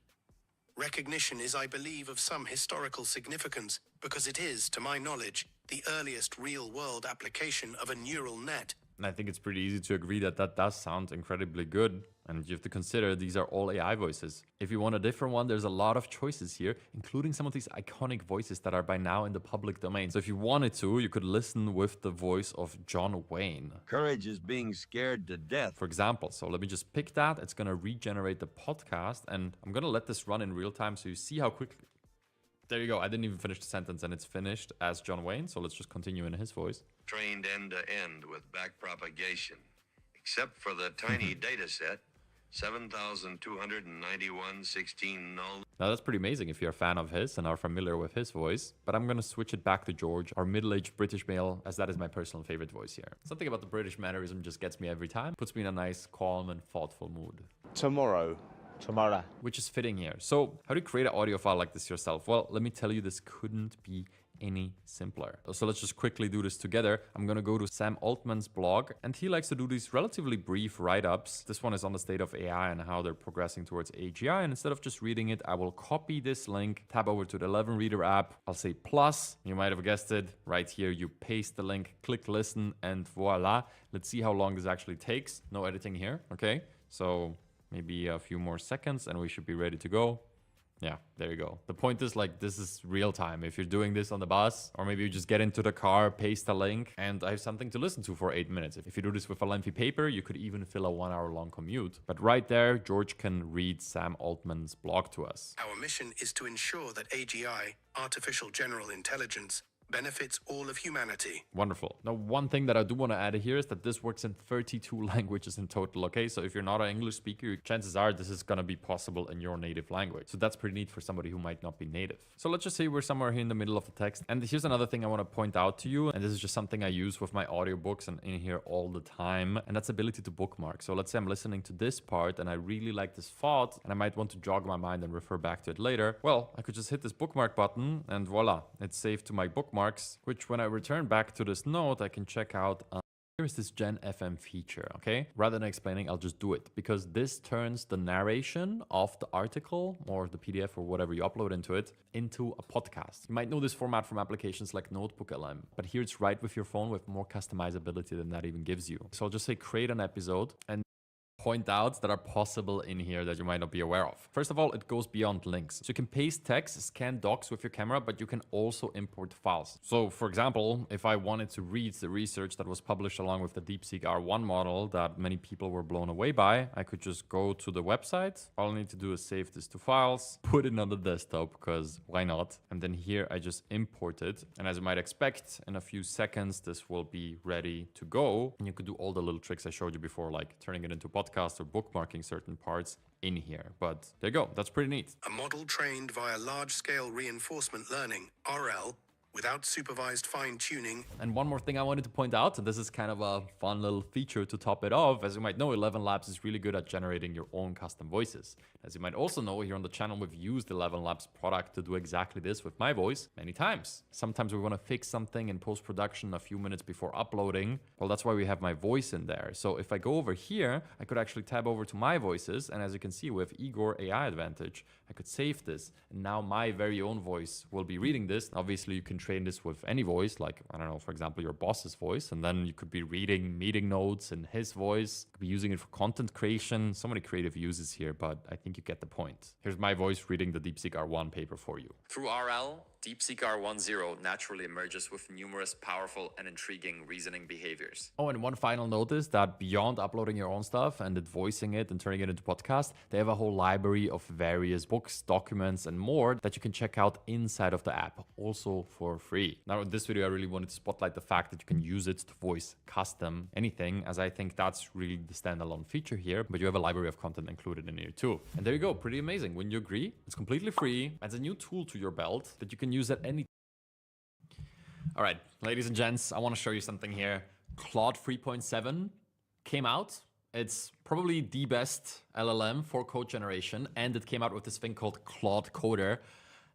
Recognition is, I believe, of some historical significance because it is, to my knowledge, the earliest real-world application of a neural net. And I think it's pretty easy to agree that that does sound incredibly good. And you have to consider these are all AI voices. If you want a different one, there's a lot of choices here, including some of these iconic voices that are by now in the public domain. So if you wanted to, you could listen with the voice of John Wayne. Courage is being scared to death. For example, so let me just pick that. It's going to regenerate the podcast, and I'm going to let this run in real time so you see how quickly... There you go. I didn't even finish the sentence, and it's finished as John Wayne. So let's just continue in his voice. Trained end to end with backpropagation, except for the tiny data set, 7,291 16 null. Now that's pretty amazing if you're a fan of his and are familiar with his voice, but I'm gonna switch it back to George, our middle-aged British male, as that is my personal favorite voice here. Something about the British mannerism just gets me every time, puts me in a nice, calm and thoughtful mood. Tomorrow. Which is fitting here. So how do you create an audio file like this yourself? Well, let me tell you, this couldn't be any simpler. So let's just quickly do this together. I'm gonna go to Sam Altman's blog, and he likes to do these relatively brief write-ups. This one is on the state of AI and how they're progressing towards AGI, and instead of just reading it, I will copy this link, tab over to the 11 Reader app, I'll say plus, you might have guessed it, right here you paste the link, click listen, and voila. Let's see how long this actually takes. No editing here, okay? So maybe a few more seconds and we should be ready to go. Yeah, there you go. The point is, like, this is real time. If you're doing this on the bus, or maybe you just get into the car, paste a link, and I have something to listen to for 8 minutes. If you do this with a lengthy paper, you could even fill a 1 hour long commute. But right there, George can read Sam Altman's blog to us. Our mission is to ensure that AGI, artificial general intelligence, benefits all of humanity. Wonderful. Now, one thing that I do want to add here is that this works in 32 languages in total, okay? So if you're not an English speaker, chances are this is going to be possible in your native language. So that's pretty neat for somebody who might not be native. So let's just say we're somewhere here in the middle of the text. And here's another thing I want to point out to you. And this is just something I use with my audiobooks and in here all the time. And that's ability to bookmark. So let's say I'm listening to this part and I really like this thought and I might want to jog my mind and refer back to it later. Well, I could just hit this bookmark button and voila, it's saved to my bookmarks, which when I return back to this note, I can check out. Here's this Gen FM feature, okay? Rather than explaining, I'll just do it because this turns the narration of the article or the PDF or whatever you upload into it into a podcast. You might know this format from applications like Notebook LM, but here it's right with your phone with more customizability than that even gives you. So I'll just say create an episode and point out that are possible in here that you might not be aware of. First of all, it goes beyond links. So you can paste text, scan docs with your camera, but you can also import files. So for example, if I wanted to read the research that was published along with the DeepSeek R1 model that many people were blown away by, I could just go to the website. All I need to do is save this to files, put it on the desktop because why not? And then here I just import it. And as you might expect, in a few seconds, this will be ready to go. And you could do all the little tricks I showed you before, like turning it into a podcast or bookmarking certain parts in here. But there you go. That's pretty neat. A model trained via large-scale reinforcement learning, RL, without supervised fine-tuning. And one more thing I wanted to point out, and this is kind of a fun little feature to top it off. As you might know, 11 Labs is really good at generating your own custom voices. As you might also know, here on the channel, we've used 11 Labs product to do exactly this with my voice many times. Sometimes we want to fix something in post-production a few minutes before uploading. Well, that's why we have my voice in there. So if I go over here, I could actually tab over to my voices. And as you can see with Igor AI Advantage, I could save this. And now my very own voice will be reading this. Obviously, you can train this with any voice, like, I don't know, for example, your boss's voice. And then you could be reading meeting notes in his voice. You could be using it for content creation. So many creative uses here, but I think you get the point. Here's my voice reading the DeepSeek R1 paper for you. Through RL, DeepSeek R10 naturally emerges with numerous powerful and intriguing reasoning behaviors. Oh, and one final note is that beyond uploading your own stuff and it voicing it and turning it into podcast, they have a whole library of various books, documents, and more that you can check out inside of the app, also for free. Now, in this video, I really wanted to spotlight the fact that you can use it to voice custom anything, as I think that's really the standalone feature here, but you have a library of content included in here too. And there you go, pretty amazing. Wouldn't you agree? It's completely free, adds a new tool to your belt that you can use at any. All right, ladies and gents, I want to show you something here. Claude 3.7 came out. It's probably the best LLM for code generation, and it came out with this thing called Claude Coder.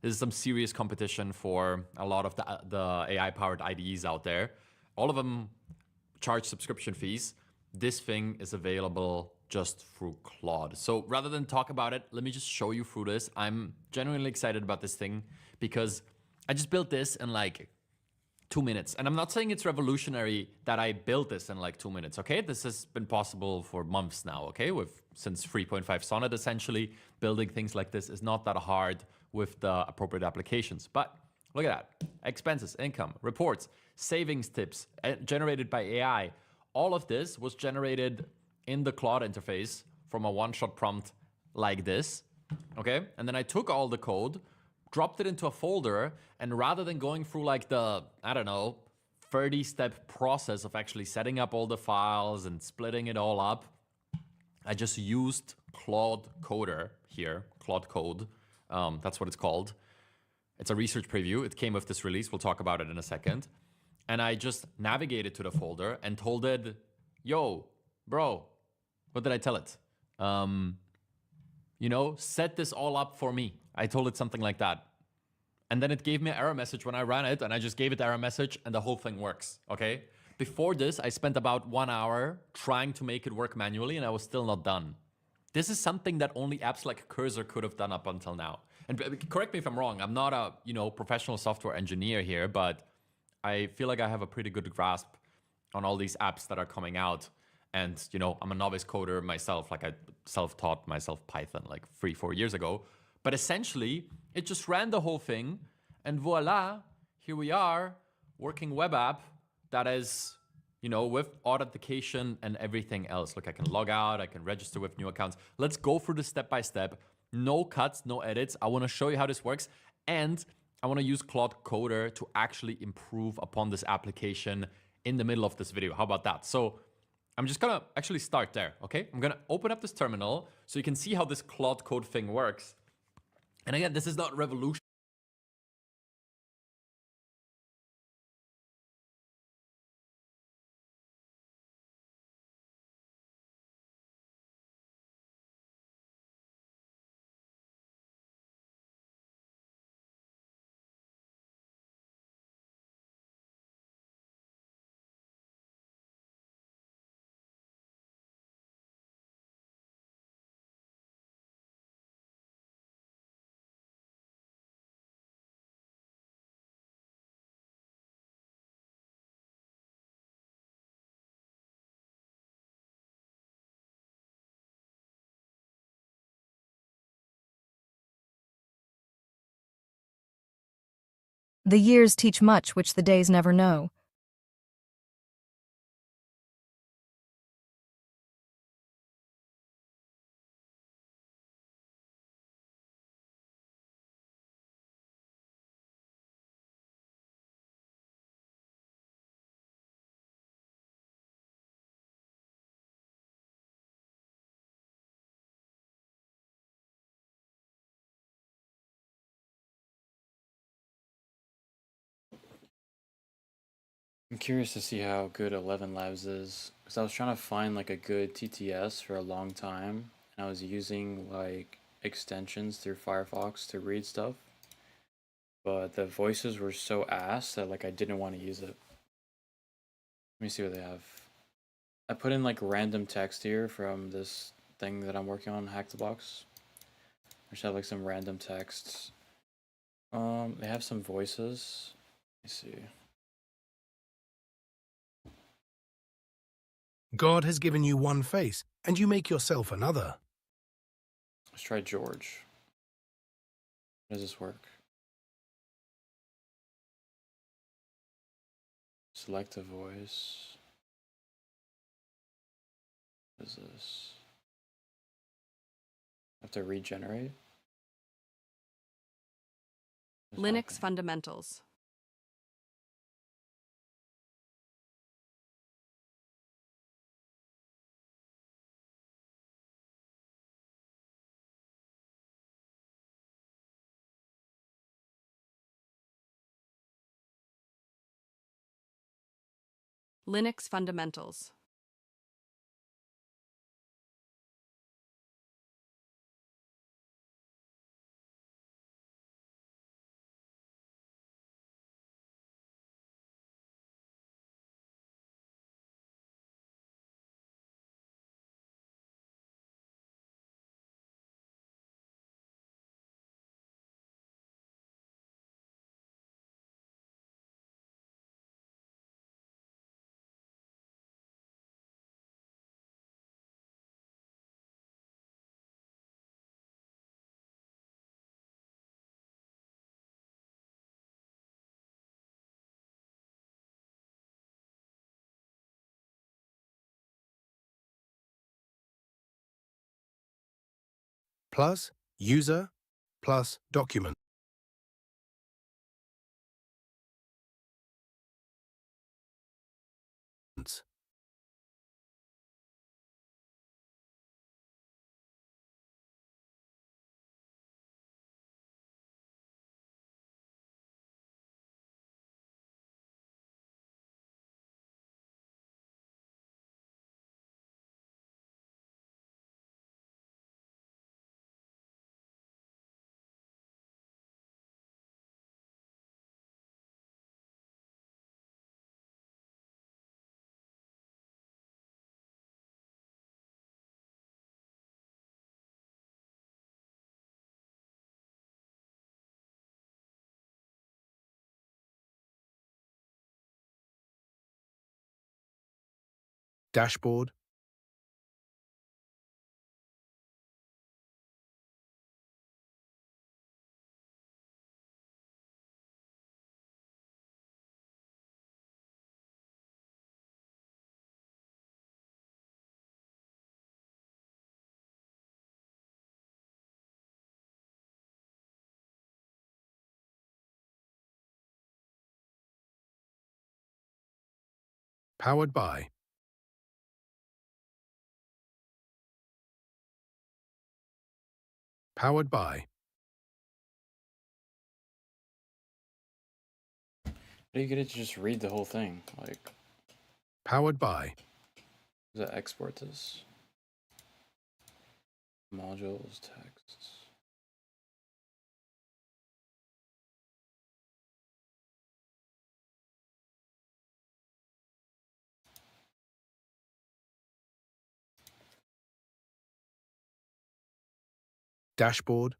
This is some serious competition for a lot of the AI-powered IDEs out there. All of them charge subscription fees. This thing is available just through Claude. So rather than talk about it, let me just show you through this. I'm genuinely excited about this thing because I just built this in like 2 minutes. And I'm not saying it's revolutionary that I built this in like 2 minutes, okay? This has been possible for months now, okay? Since 3.5 Sonnet, essentially, building things like this is not that hard with the appropriate applications. But look at that. Expenses, income, reports, savings tips generated by AI. All of this was generated in the Claude interface from a one-shot prompt like this, okay? And then I took all the code, dropped it into a folder, and rather than going through like the, I don't know, 30-step process of actually setting up all the files and splitting it all up, I just used Claude Coder here, Claude Code. That's what it's called. It's a research preview. It came with this release. We'll talk about it in a second. And I just navigated to the folder and told it, yo, bro, what did I tell it? Set this all up for me. I told it something like that. And then it gave me an error message when I ran it, and I just gave it the error message, and the whole thing works, okay? Before this, I spent about 1 hour trying to make it work manually, and I was still not done. This is something that only apps like Cursor could have done up until now. And correct me if I'm wrong, I'm not a professional software engineer here, but I feel like I have a pretty good grasp on all these apps that are coming out. And, I'm a novice coder myself, like I self-taught myself Python like 3-4 years ago. But essentially, it just ran the whole thing, and voila, here we are, working web app that is, with authentication and everything else. Look, I can log out, I can register with new accounts. Let's go through this step by step. No cuts, no edits. I want to show you how this works, and I want to use Claude Coder to actually improve upon this application in the middle of this video. How about that? So I'm just gonna actually start there, okay? I'm gonna open up this terminal so you can see how this Claude Code thing works. And again, this is not revolution. The years teach much which the days never know. I'm curious to see how good 11 Labs is, because I was trying to find like a good TTS for a long time, and I was using like extensions through Firefox to read stuff, but the voices were so ass that like I didn't want to use it. Let me see what they have. I put in like random text here from this thing that I'm working on, Hack the Box. I just have like some random texts. They have some voices. Let me see. God has given you one face, and you make yourself another. Let's try George. How does this work? Select a voice. What is this? I have to regenerate? Linux fundamentals. Linux fundamentals. plus user plus document. Dashboard, powered by. Powered by. How do you get it to just read the whole thing? Like, Powered by. does that export this? Modules, texts. Dashboard,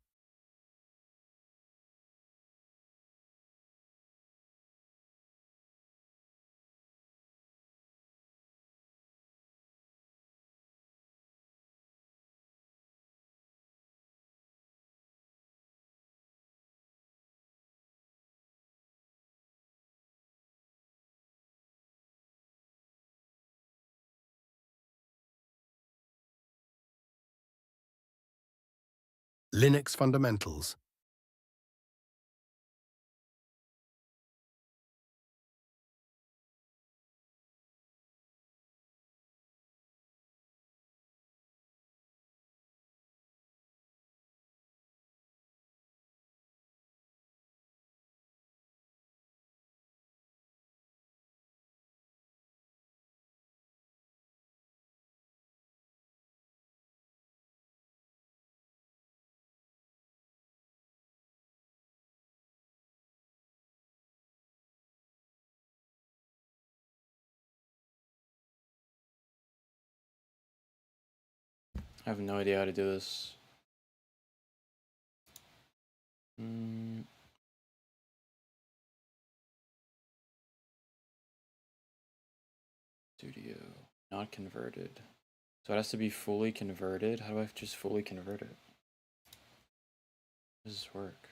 Linux fundamentals. I have no idea how to do this. Studio, not converted. So it has to be fully converted. How do I just fully convert it? How does this work?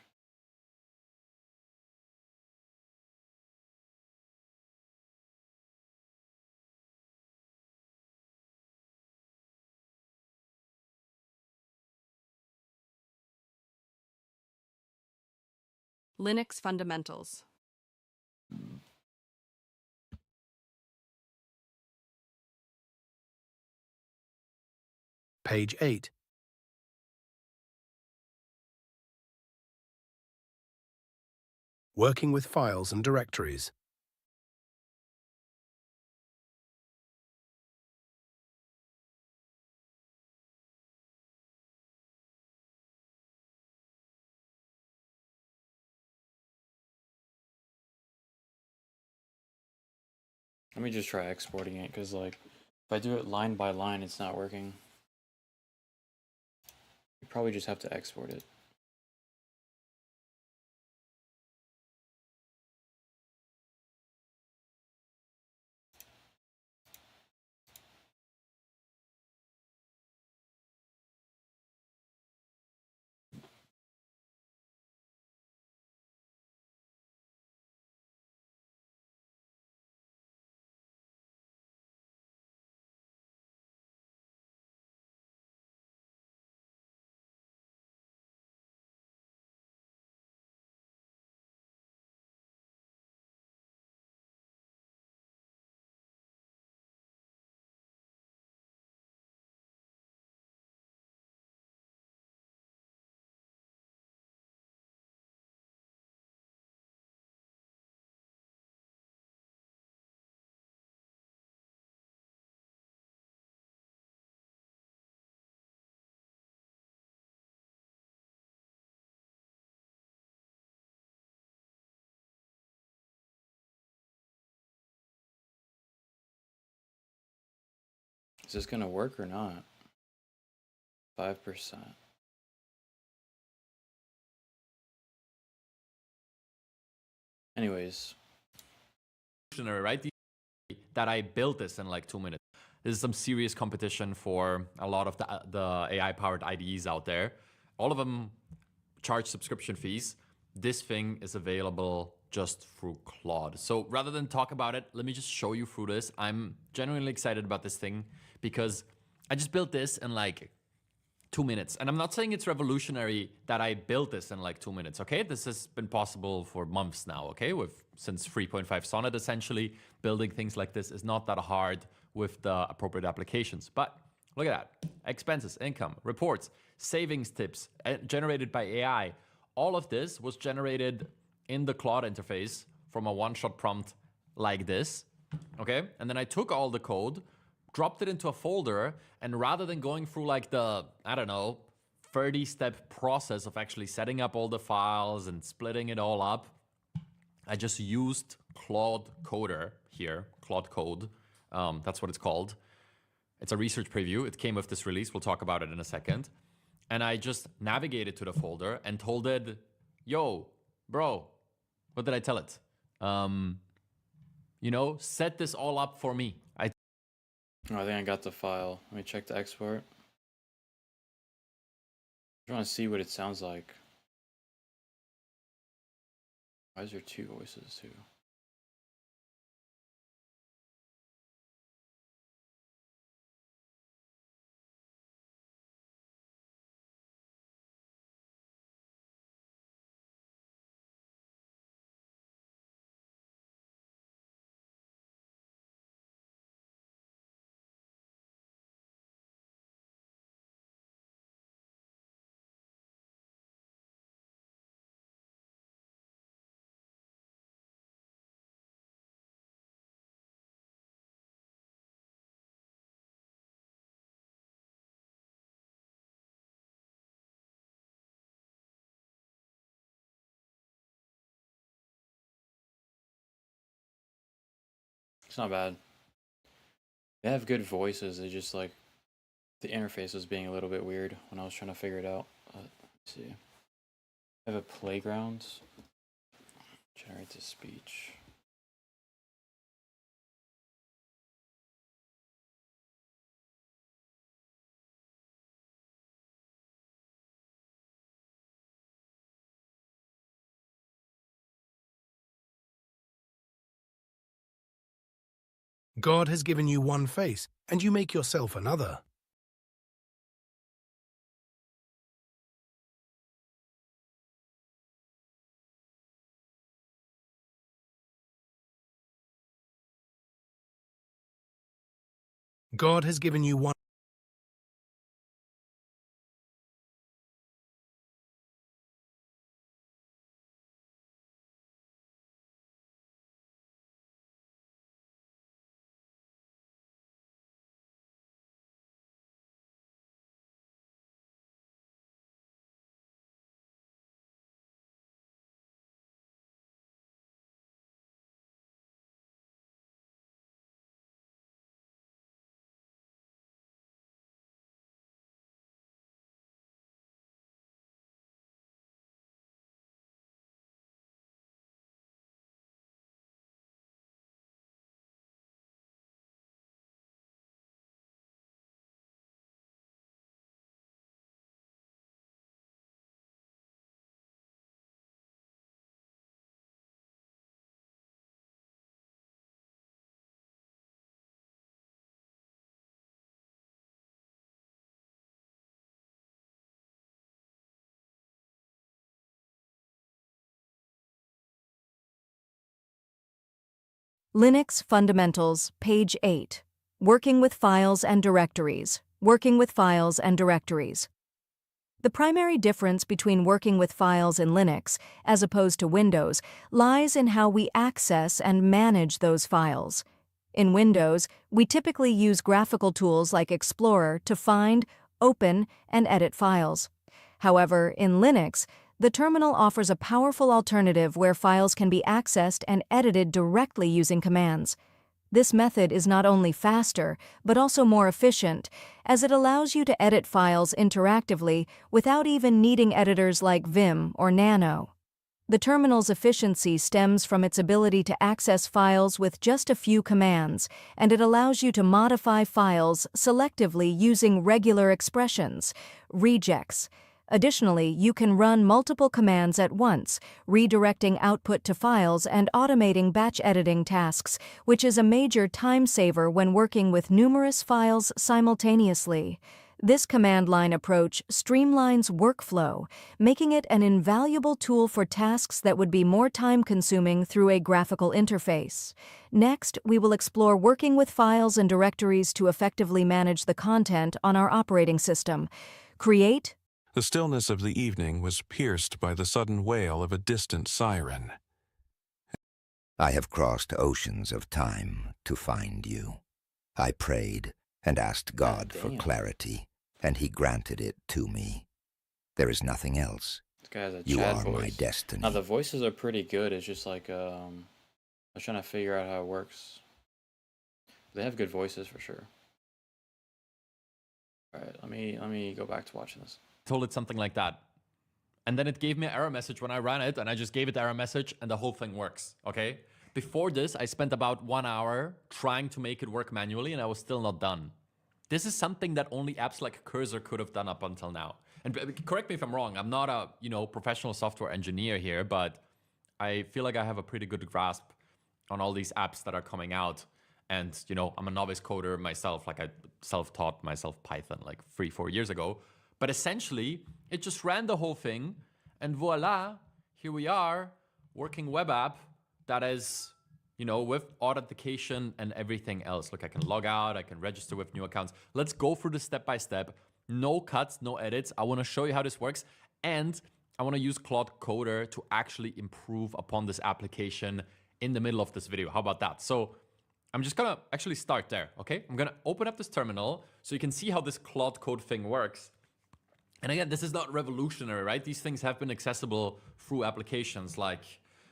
Linux fundamentals. Page 8. Working with files and directories. Let me just try exporting it, because like, if I do it line by line, it's not working. You probably just have to export it. Is this gonna work or not? 5%. Anyways. Right? That I built this in like 2 minutes. This is some serious competition for a lot of the AI-powered IDEs out there. All of them charge subscription fees. This thing is available just through Claude. So rather than talk about it, let me just show you through this. I'm genuinely excited about this thing because I just built this in like 2 minutes. And I'm not saying it's revolutionary that I built this in like 2 minutes, okay? This has been possible for months now, okay? Since 3.5 Sonnet, essentially, building things like this is not that hard with the appropriate applications. But look at that. Expenses, income, reports, savings tips generated by AI. All of this was generated in the Claude interface from a one-shot prompt like this, okay? And then I took all the code, dropped it into a folder, and rather than going through like the, I don't know, 30-step process of actually setting up all the files and splitting it all up, I just used Claude Coder here, Claude Code. That's what it's called. It's a research preview. It came with this release. We'll talk about it in a second. And I just navigated to the folder and told it, yo, bro, what did I tell it? You know, set this all up for me. I think I got the file. Let me check the export. I want to see what it sounds like. Why is there two voices too? It's not bad. They have good voices. They just like the interface was being a little bit weird when I was trying to figure it out. Let's see. I have a playground. Generates a speech. God has given you one face, and you make yourself another. God has given you one. Linux Fundamentals, page 8. Working with files and directories. Working with files and directories. The primary difference between working with files in Linux, as opposed to Windows, lies in how we access and manage those files. In Windows, we typically use graphical tools like Explorer to find, open, and edit files. However, in Linux, the terminal offers a powerful alternative where files can be accessed and edited directly using commands. This method is not only faster, but also more efficient, as it allows you to edit files interactively without even needing editors like Vim or Nano. The terminal's efficiency stems from its ability to access files with just a few commands, and it allows you to modify files selectively using regular expressions, regex. Additionally, you can run multiple commands at once, redirecting output to files and automating batch editing tasks, which is a major time saver when working with numerous files simultaneously. This command line approach streamlines workflow, making it an invaluable tool for tasks that would be more time-consuming through a graphical interface. Next, we will explore working with files and directories to effectively manage the content on our operating system. Create. The stillness of the evening was pierced by the sudden wail of a distant siren. I have crossed oceans of time to find you. I prayed and asked God for clarity, and He granted it to me. There is nothing else. This guy has a You Chad are voice. my destiny. Now the voices are pretty good. It's just like I was trying to figure out how it works. They have good voices for sure. All right, let me go back to watching this. Told it something like that. And then it gave me an error message when I ran it, and I just gave it the error message, and the whole thing works, okay? Before this, I spent about 1 hour trying to make it work manually, and I was still not done. This is something that only apps like Cursor could have done up until now. And correct me if I'm wrong, I'm not a, professional software engineer here, but I feel like I have a pretty good grasp on all these apps that are coming out. And, I'm a novice coder myself, like I self-taught myself Python like 3-4 years ago. But essentially, it just ran the whole thing, and voila, here we are, working web app that is, with authentication and everything else. Look, I can log out, I can register with new accounts. Let's go through this step by step. No cuts, no edits. I want to show you how this works, and I want to use Claude Coder to actually improve upon this application in the middle of this video. How about that? So I'm just gonna actually start there, okay? I'm gonna open up this terminal so you can see how this Claude Code thing works. And again, this is not revolutionary, right? These things have been accessible through applications like,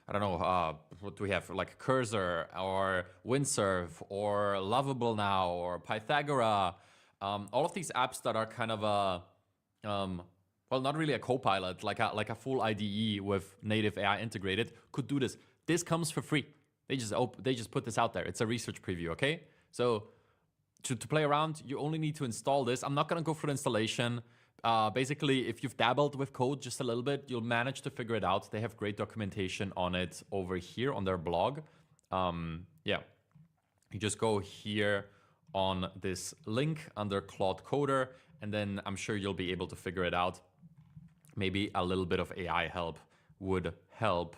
I don't know, what do we have? Like Cursor or Windsurf or Lovable Now or Pythagora. All of these apps that are kind of a, well, not really a copilot, like a full IDE with native AI integrated could do this. This comes for free. They just put this out there. It's a research preview, okay? So to play around, you only need to install this. I'm not gonna go through the installation. Basically, if you've dabbled with code just a little bit, you'll manage to figure it out. They have great documentation on it over here on their blog. Yeah, you just go here on this link under Claude Coder, and then I'm sure you'll be able to figure it out. Maybe a little bit of AI help would help.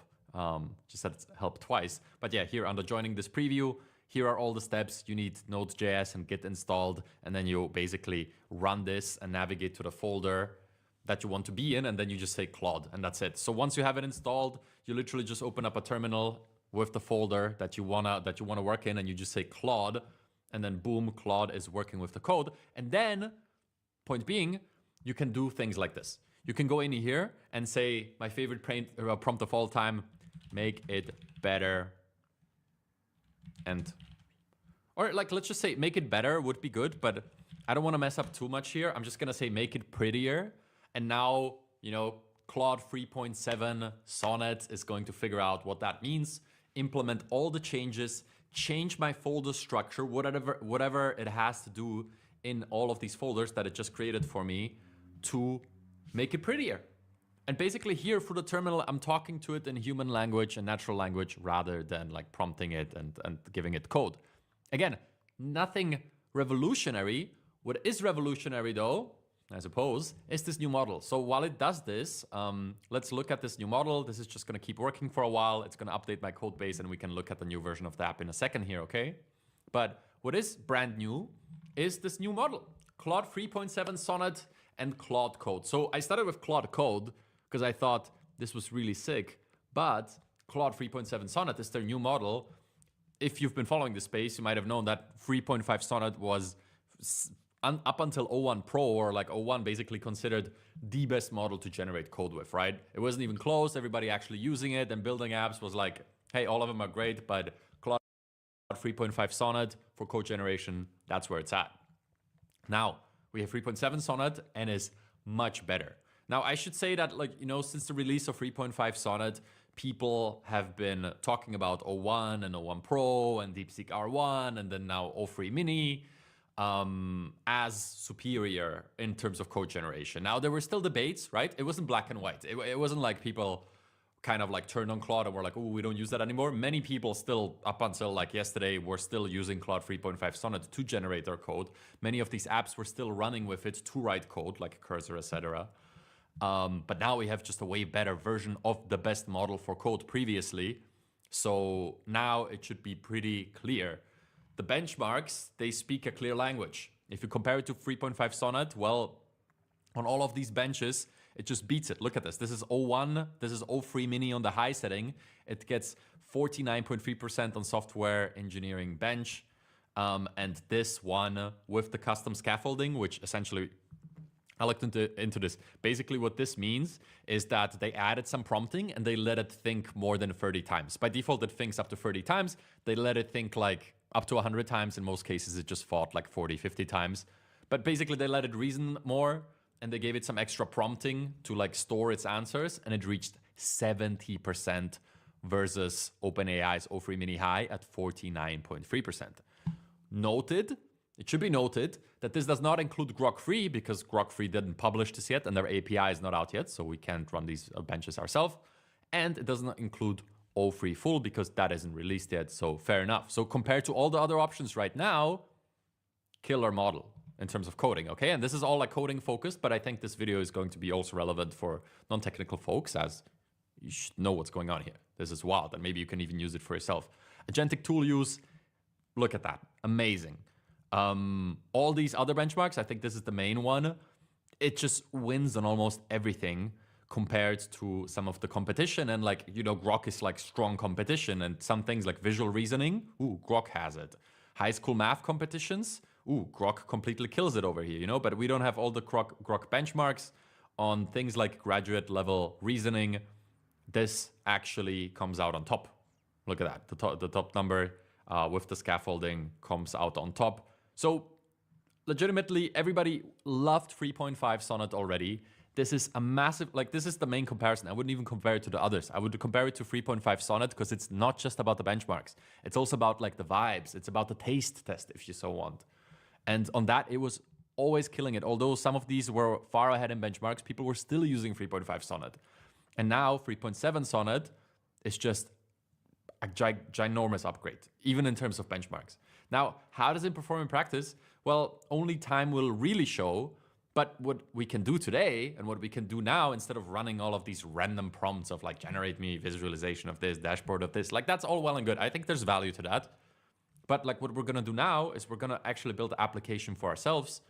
Just said help twice. But yeah, here under joining this preview, here are all the steps. You need Node.js and Git installed, and then you basically run this and navigate to the folder that you want to be in, and then you just say Claude, and that's it. So once you have it installed, you literally just open up a terminal with the folder that you wanna work in, and you just say Claude, and then boom, Claude is working with the code. And then, point being, you can do things like this. You can go in here and say, my favorite prompt of all time, make it better. Or like, let's just say make it better would be good, but I don't want to mess up too much here. I'm just going to say make it prettier. And now, Claude 3.7 Sonnet is going to figure out what that means, implement all the changes, change my folder structure, whatever it has to do in all of these folders that it just created for me to make it prettier. And basically here through the terminal, I'm talking to it in human language and natural language rather than like prompting it and giving it code. Again, nothing revolutionary. What is revolutionary though, I suppose, is this new model. So while it does this, let's look at this new model. This is just gonna keep working for a while. It's gonna update my code base and we can look at the new version of the app in a second here, okay? But what is brand new is this new model, Claude 3.7 Sonnet and Claude Code. So I started with Claude Code because I thought this was really sick, but Claude 3.7 Sonnet is their new model. If you've been following the space, you might have known that 3.5 Sonnet was up until 01 Pro or like 01 basically considered the best model to generate code with, right? It wasn't even close. Everybody actually using it and building apps was like, hey, all of them are great, but 3.5 Sonnet for code generation, that's where it's at. Now, we have 3.7 Sonnet and is much better. Now, I should say that, like, you know, since the release of 3.5 Sonnet, people have been talking about O1 and O1 Pro and DeepSeek R1 and then now O3 Mini as superior in terms of code generation. Now, there were still debates, right? It wasn't black and white. It wasn't like people kind of like turned on Claude and were like, oh, we don't use that anymore. Many people still, up until like yesterday, were still using Claude 3.5 Sonnet to generate their code. Many of these apps were still running with it to write code, like Cursor, etc. But now we have just a way better version of the best model for code previously. So now it should be pretty clear. The benchmarks, they speak a clear language. If you compare it to 3.5 Sonnet, well, on all of these benches, it just beats it. Look at this. This is O1. This is O3 Mini on the high setting. It gets 49.3% on software engineering bench. And this one with the custom scaffolding, which essentially, I looked into this. Basically, what this means is that they added some prompting and they let it think more than 30 times. By default, it thinks up to 30 times. They let it think like up to 100 times. In most cases, it just thought like 40, 50 times. But basically, they let it reason more and they gave it some extra prompting to like store its answers, and it reached 70% versus OpenAI's O3 Mini High at 49.3%. Noted, it should be noted that this does not include Grok 3 because Grok 3 didn't publish this yet and their API is not out yet, so we can't run these benches ourselves. And it does not include O3 Full because that isn't released yet, so fair enough. So compared to all the other options right now, killer model in terms of coding, okay? And this is all like coding focused, but I think this video is going to be also relevant for non-technical folks, as you should know what's going on here. This is wild, and maybe you can even use it for yourself. Agentic tool use, look at that, amazing. All these other benchmarks, I think this is the main one. It just wins on almost everything compared to some of the competition. And like, you know, Grok is like strong competition, and some things like visual reasoning, ooh, Grok has it. High school math competitions, ooh, Grok completely kills it over here, you know, but we don't have all the Grok benchmarks on things like graduate level reasoning. This actually comes out on top. Look at that, the top number with the scaffolding comes out on top. So legitimately, everybody loved 3.5 Sonnet already. This is a massive, like this is the main comparison. I wouldn't even compare it to the others. I would compare it to 3.5 Sonnet because it's not just about the benchmarks. It's also about like the vibes. It's about the taste test, if you so want. And on that, it was always killing it. Although some of these were far ahead in benchmarks, people were still using 3.5 Sonnet. And now 3.7 Sonnet is just a ginormous upgrade, even in terms of benchmarks. Now, how does it perform in practice? Well, only time will really show. But what we can do today and what we can do now, instead of running all of these random prompts of like, generate me visualization of this, dashboard of this, like that's all well and good. I think there's value to that. But like what we're going to do now is we're going to actually build an application for ourselves.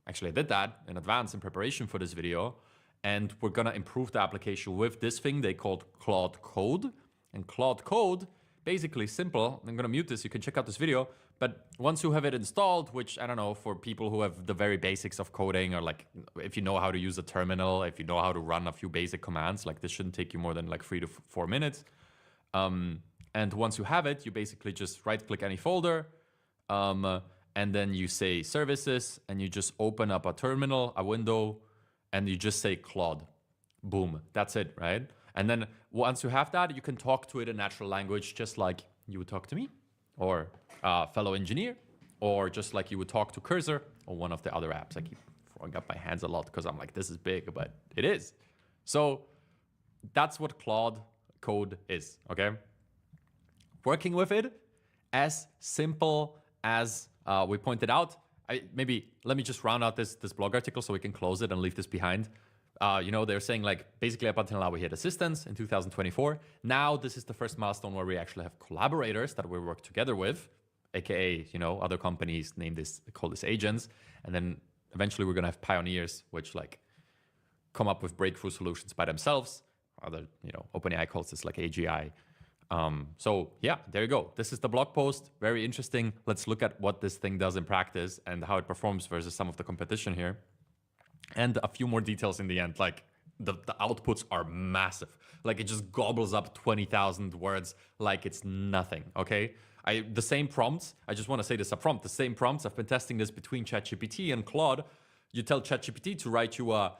Actually, I did that in advance in preparation for this video. And we're going to improve the application with this thing they called Claude Code. And Claude Code, basically simple. I'm going to mute this. You can check out this video. But once you have it installed, which I don't know, for people who have the very basics of coding, or like if you know how to use a terminal, if you know how to run a few basic commands, like this shouldn't take you more than like 3 to 4 minutes. And once you have it, you basically just right click any folder. And then you say services and you just open up a terminal, a window, and you just say Claude. Boom. That's it, right? And then once you have that, you can talk to it in natural language, just like you would talk to me or a fellow engineer, or just like you would talk to Cursor or one of the other apps. I keep throwing up my hands a lot because I'm like, this is big, but it is. So that's what Claude Code is, okay? Working with it, as simple as we pointed out. Maybe let me just round out this blog article so we can close it and leave this behind. You know, they're saying like basically up until now we had assistants in 2024. Now this is the first milestone where we actually have collaborators that we work together with, aka, you know, other companies call this agents. And then eventually we're going to have pioneers, which like come up with breakthrough solutions by themselves. Other, you know, OpenAI calls this like AGI. So yeah, there you go. This is the blog post. Very interesting. Let's look at what this thing does in practice and how it performs versus some of the competition here. And a few more details in the end, like the outputs are massive. Like it just gobbles up 20,000 words like it's nothing, okay? The same prompts, I just want to say this up front, the same prompts, I've been testing this between ChatGPT and Claude. You tell ChatGPT to write you a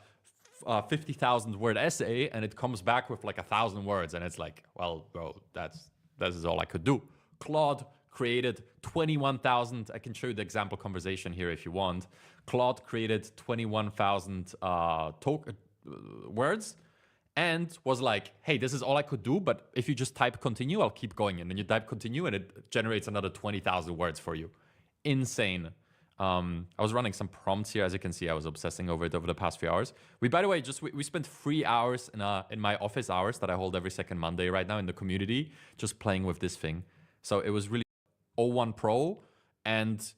50,000 word essay, and it comes back with like 1,000 words, and it's like, well, bro, that is all I could do. Claude created 21,000. I can show you the example conversation here if you want. Claude created 21,000 words and was like, hey, this is all I could do, but if you just type continue, I'll keep going. And then you type continue and it generates another 20,000 words for you. Insane. I was running some prompts here. As you can see, I was obsessing over it over the past few hours. By the way, we spent 3 hours in my office hours that I hold every second Monday right now in the community, just playing with this thing. So it was really O1 Pro and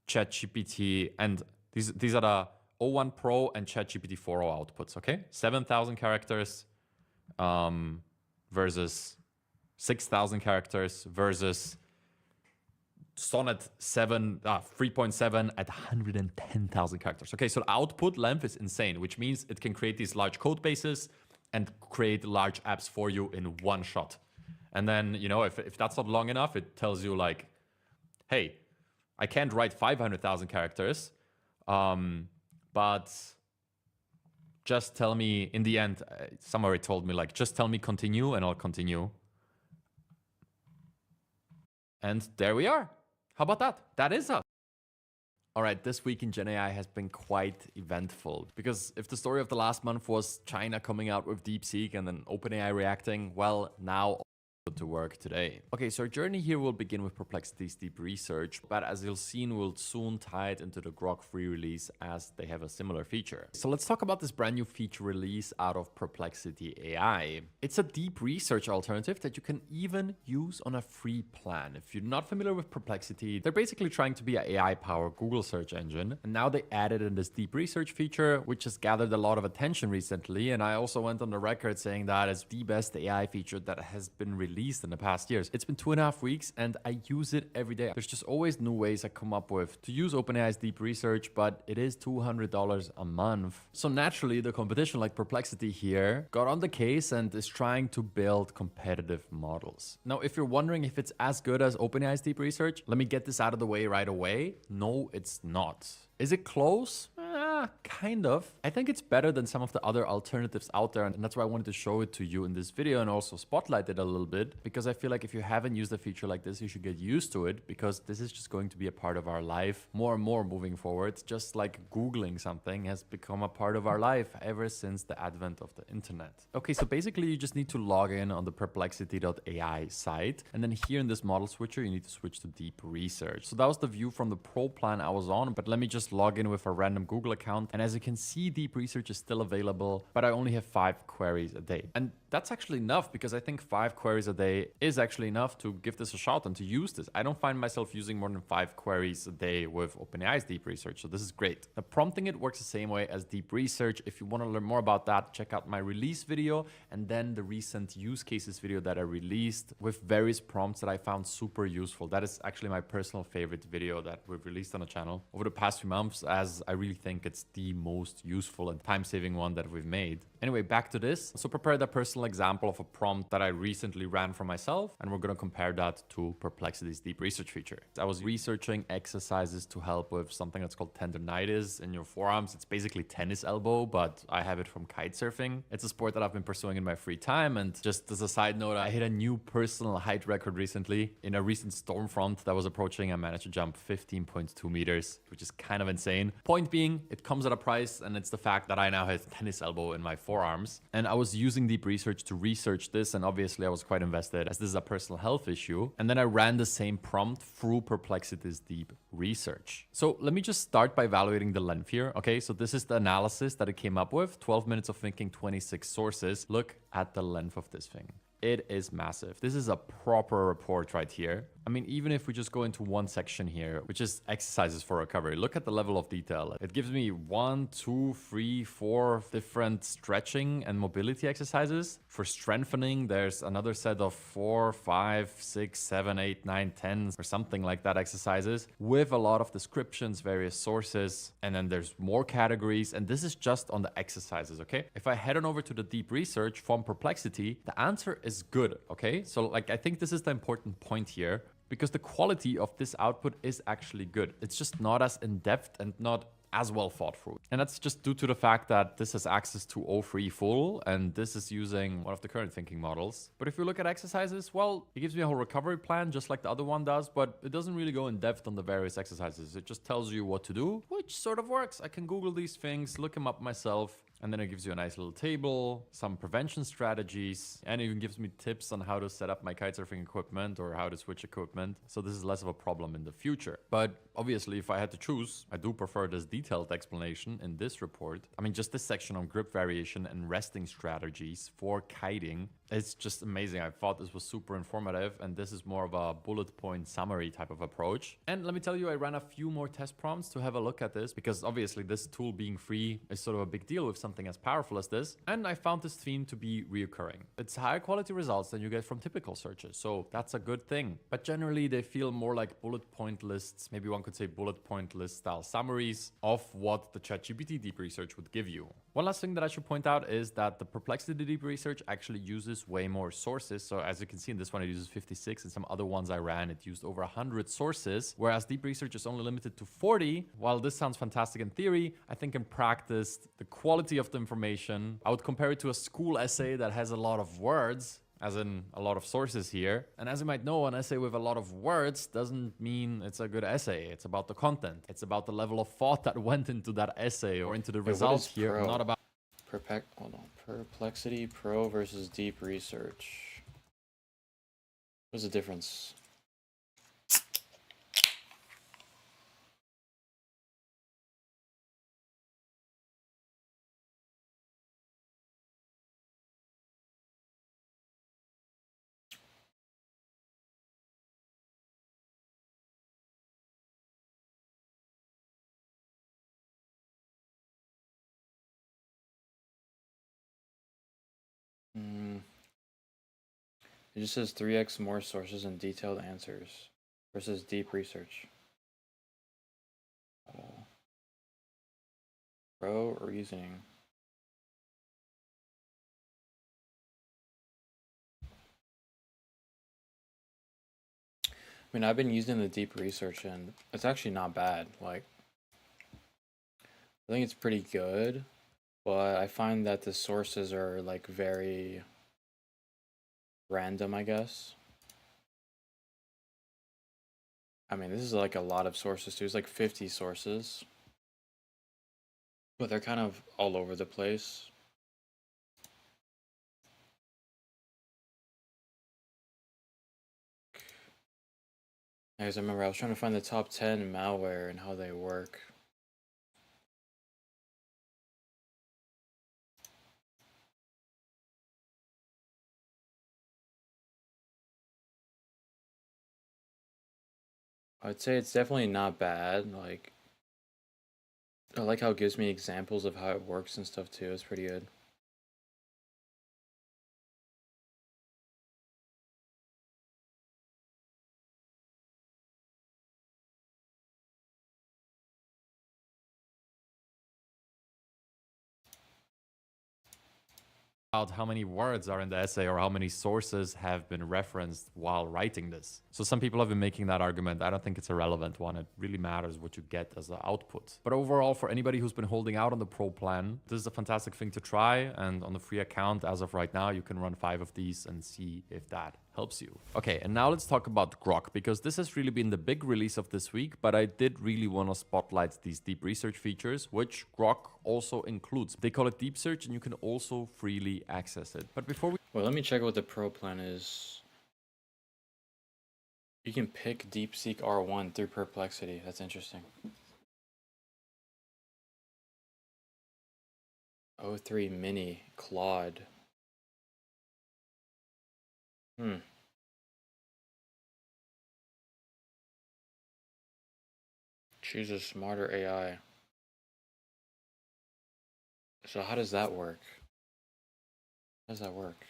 ChatGPT, and these are the O1 Pro and ChatGPT 4.0 outputs, okay? 7,000 characters versus 6,000 characters versus Sonnet 3.7 at 110,000 characters. Okay, so the output length is insane, which means it can create these large code bases and create large apps for you in one shot. And then, you know, if that's not long enough, it tells you like, hey, I can't write 500,000 characters, but just tell me, in the end, somebody told me like, just tell me continue and I'll continue. And there we are. How about that? That is us. All right, this week in GenAI has been quite eventful, because if the story of the last month was China coming out with DeepSeek and then OpenAI reacting, well, now to work today. Okay, so our journey here will begin with Perplexity's deep research, but as you'll see, we'll soon tie it into the Grok 3 release as they have a similar feature. So let's talk about this brand new feature release out of Perplexity AI. It's a deep research alternative that you can even use on a free plan. If you're not familiar with Perplexity, they're basically trying to be an AI-powered Google search engine, and now they added in this deep research feature, which has gathered a lot of attention recently, and I also went on the record saying that it's the best AI feature that has been released in the past years. It's been 2.5 weeks and I use it every day. There's just always new ways I come up with to use OpenAI's deep research, but it is $200 a month. So naturally, the competition like Perplexity here got on the case and is trying to build competitive models. Now, if you're wondering if it's as good as OpenAI's deep research, let me get this out of the way right away. No, it's not. Is it close? Kind of. I think it's better than some of the other alternatives out there, and that's why I wanted to show it to you in this video and also spotlight it a little bit, because I feel like if you haven't used a feature like this, you should get used to it, because this is just going to be a part of our life more and more moving forward, just like Googling something has become a part of our life ever since the advent of the internet. Okay, so basically you just need to log in on the perplexity.ai site, and then here in this model switcher, you need to switch to deep research. So that was the view from the pro plan I was on, but let me just log in with a random Google account. And as you can see, deep research is still available, but I only have 5 queries a day. And that's actually enough, because I think 5 queries a day is actually enough to give this a shot and to use this. I don't find myself using more than 5 queries a day with OpenAI's deep research, so this is great. Now, prompting it works the same way as deep research. If you want to learn more about that, check out my release video and then the recent use cases video that I released with various prompts that I found super useful. That is actually my personal favorite video that we've released on the channel over the past few months, as I really think it's the most useful and time-saving one that we've made. Anyway, back to this. So prepared a personal example of a prompt that I recently ran for myself, and we're going to compare that to Perplexity's deep research feature. I was researching exercises to help with something that's called tendonitis in your forearms. It's basically tennis elbow, but I have it from kite surfing. It's a sport that I've been pursuing in my free time, and just as a side note, I hit a new personal height record recently. In a recent storm front that was approaching, I managed to jump 15.2 meters, which is kind of insane. Point being, it comes at a price, and it's the fact that I now have tennis elbow in my forearms. And I was using deep research to research this, and obviously I was quite invested as this is a personal health issue. And then I ran the same prompt through Perplexity's deep research. So let me just start by evaluating the length here. Okay, so this is the analysis that it came up with. 12 minutes of thinking, 26 sources. Look at the length of this thing. It is massive. This is a proper report right here. I mean, even if we just go into one section here, which is exercises for recovery, look at the level of detail. It gives me 1, 2, 3, 4 different stretching and mobility exercises. For strengthening, there's another set of 4, 5, 6, 7, 8, 9, 10, or something like that exercises with a lot of descriptions, various sources, and then there's more categories. And this is just on the exercises, okay? If I head on over to the deep research from Perplexity, the answer is good, okay? So like, I think this is the important point here. because the quality of this output is actually good. It's just not as in-depth and not as well thought through. And that's just due to the fact that this has access to O3 full, and this is using one of the current thinking models. But if you look at exercises, well, it gives me a whole recovery plan just like the other one does, but it doesn't really go in depth on the various exercises. It just tells you what to do, which sort of works. I can Google these things, look them up myself, and then it gives you a nice little table, some prevention strategies, and it even gives me tips on how to set up my kitesurfing equipment or how to switch equipment. So this is less of a problem in the future. But obviously, if I had to choose, I do prefer this detailed explanation in this report. I mean, just this section on grip variation and resting strategies for kiting, it's just amazing. I thought this was super informative, and this is more of a bullet point summary type of approach. And let me tell you, I ran a few more test prompts to have a look at this, because obviously this tool being free is sort of a big deal with something as powerful as this. And I found this theme to be reoccurring. It's higher quality results than you get from typical searches, so that's a good thing. But generally, they feel more like bullet point lists. Maybe one could say bullet point list style summaries of what the ChatGPT deep research would give you. One last thing that I should point out is that the Perplexity deep research actually uses way more sources. So as you can see in this one, it uses 56, and some other ones I ran, it used over 100 sources, whereas deep research is only limited to 40. While this sounds fantastic in theory, I think in practice, the quality of the information, I would compare it to a school essay that has a lot of words, as in a lot of sources here. And as you might know, an essay with a lot of words doesn't mean it's a good essay. It's about the content. It's about the level of thought that went into that essay or into the results here, Pro? not about... Hold on. Perplexity Pro versus deep research. What's the difference? It just says 3x more sources and detailed answers versus deep research. Pro reasoning. I mean, I've been using the deep research and it's actually not bad. Like, I think it's pretty good, but I find that the sources are like very random, I guess. I mean, this is like a lot of sources too. It's like 50 sources, but they're kind of all over the place. As I remember, I was trying to find the top 10 malware and how they work. I'd say it's definitely not bad. Like, I like how it gives me examples of how it works and stuff too. It's pretty good. About how many words are in the essay or how many sources have been referenced while writing this. So some people have been making that argument. I don't think it's a relevant one. It really matters what you get as the output. But overall, for anybody who's been holding out on the Pro plan, this is a fantastic thing to try. And on the free account, as of right now, you can run 5 of these and see if that helps you. Okay, and now let's talk about Grok, because this has really been the big release of this week, but I did really want to spotlight these deep research features, which Grok also includes. They call it deep search, and you can also freely access it. But before we... Well, let me check what the Pro plan is. You can pick DeepSeek R1 through Perplexity. That's interesting. O3 Mini Claude. Choose a smarter AI. So how does that work? How does that work?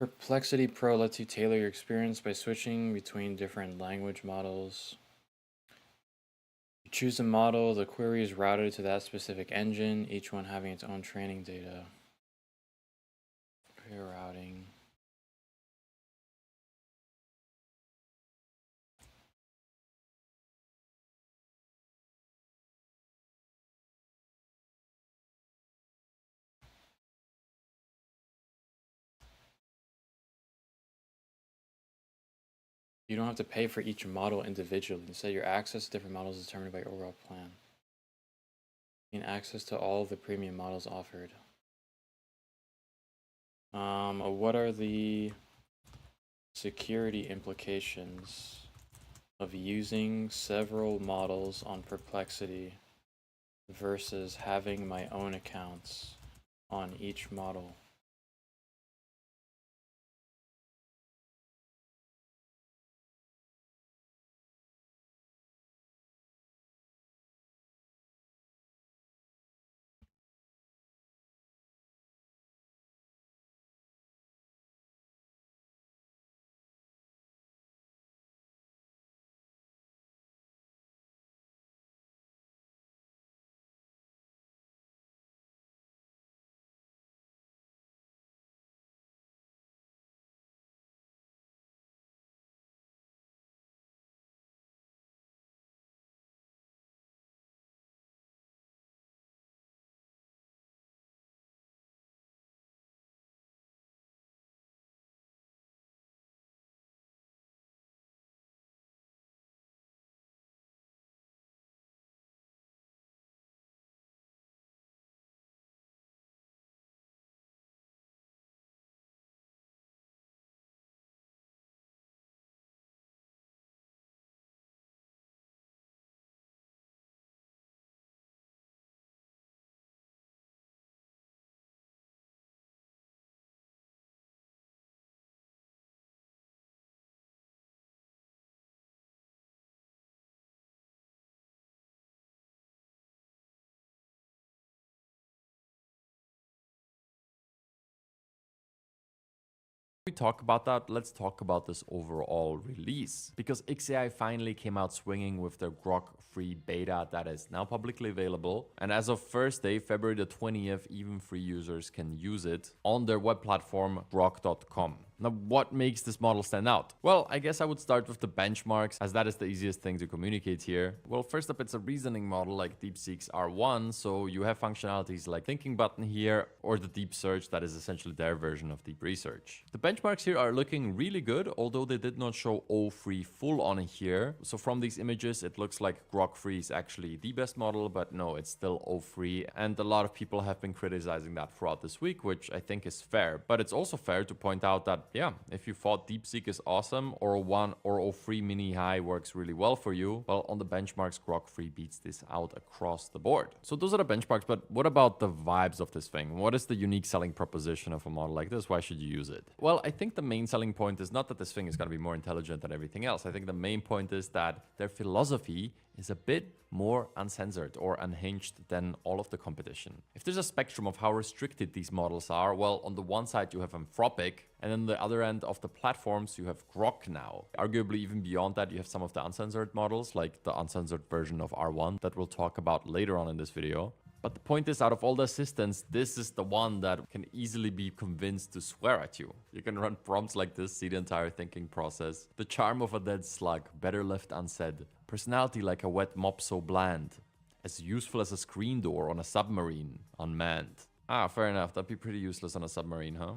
Perplexity Pro lets you tailor your experience by switching between different language models. You choose a model, the query is routed to that specific engine, each one having its own training data. Query routing. You don't have to pay for each model individually. Instead, your access to different models is determined by your overall plan. Gain access to all of the premium models offered. What are the security implications of using several models on Perplexity versus having my own accounts on each model? We talk about that, let's talk about this overall release. Because XAI finally came out swinging with their Grok free beta that is now publicly available. And as of Thursday, February the 20th, even free users can use it on their web platform, grok.com. Now, what makes this model stand out? Well, I guess I would start with the benchmarks, as that is the easiest thing to communicate here. Well, first up, it's a reasoning model like DeepSeek's R1, so you have functionalities like thinking button here, or the deep search that is essentially their version of deep research. The benchmarks here are looking really good, although they did not show O3 full on here. So from these images, it looks like Grok 3 is actually the best model, but no, it's still O3. And a lot of people have been criticizing that throughout this week, which I think is fair. But it's also fair to point out that, yeah, if you thought DeepSeek is awesome, or O1 or O3 mini high works really well for you, well, on the benchmarks, Grok 3 beats this out across the board. So those are the benchmarks, but what about the vibes of this thing? What is the unique selling proposition of a model like this? Why should you use it? Well, I think the main selling point is not that this thing is going to be more intelligent than everything else. I think the main point is that their philosophy is a bit more uncensored or unhinged than all of the competition. If there's a spectrum of how restricted these models are, well, on the one side you have Anthropic, and then the other end of the platforms you have Grok now. Arguably even beyond that, you have some of the uncensored models, like the uncensored version of R1 that we'll talk about later on in this video. But the point is, out of all the assistants, this is the one that can easily be convinced to swear at you. You can run prompts like this, see the entire thinking process. The charm of a dead slug, better left unsaid. Personality like a wet mop so bland. As useful as a screen door on a submarine, unmanned. Ah, fair enough. That'd be pretty useless on a submarine, huh?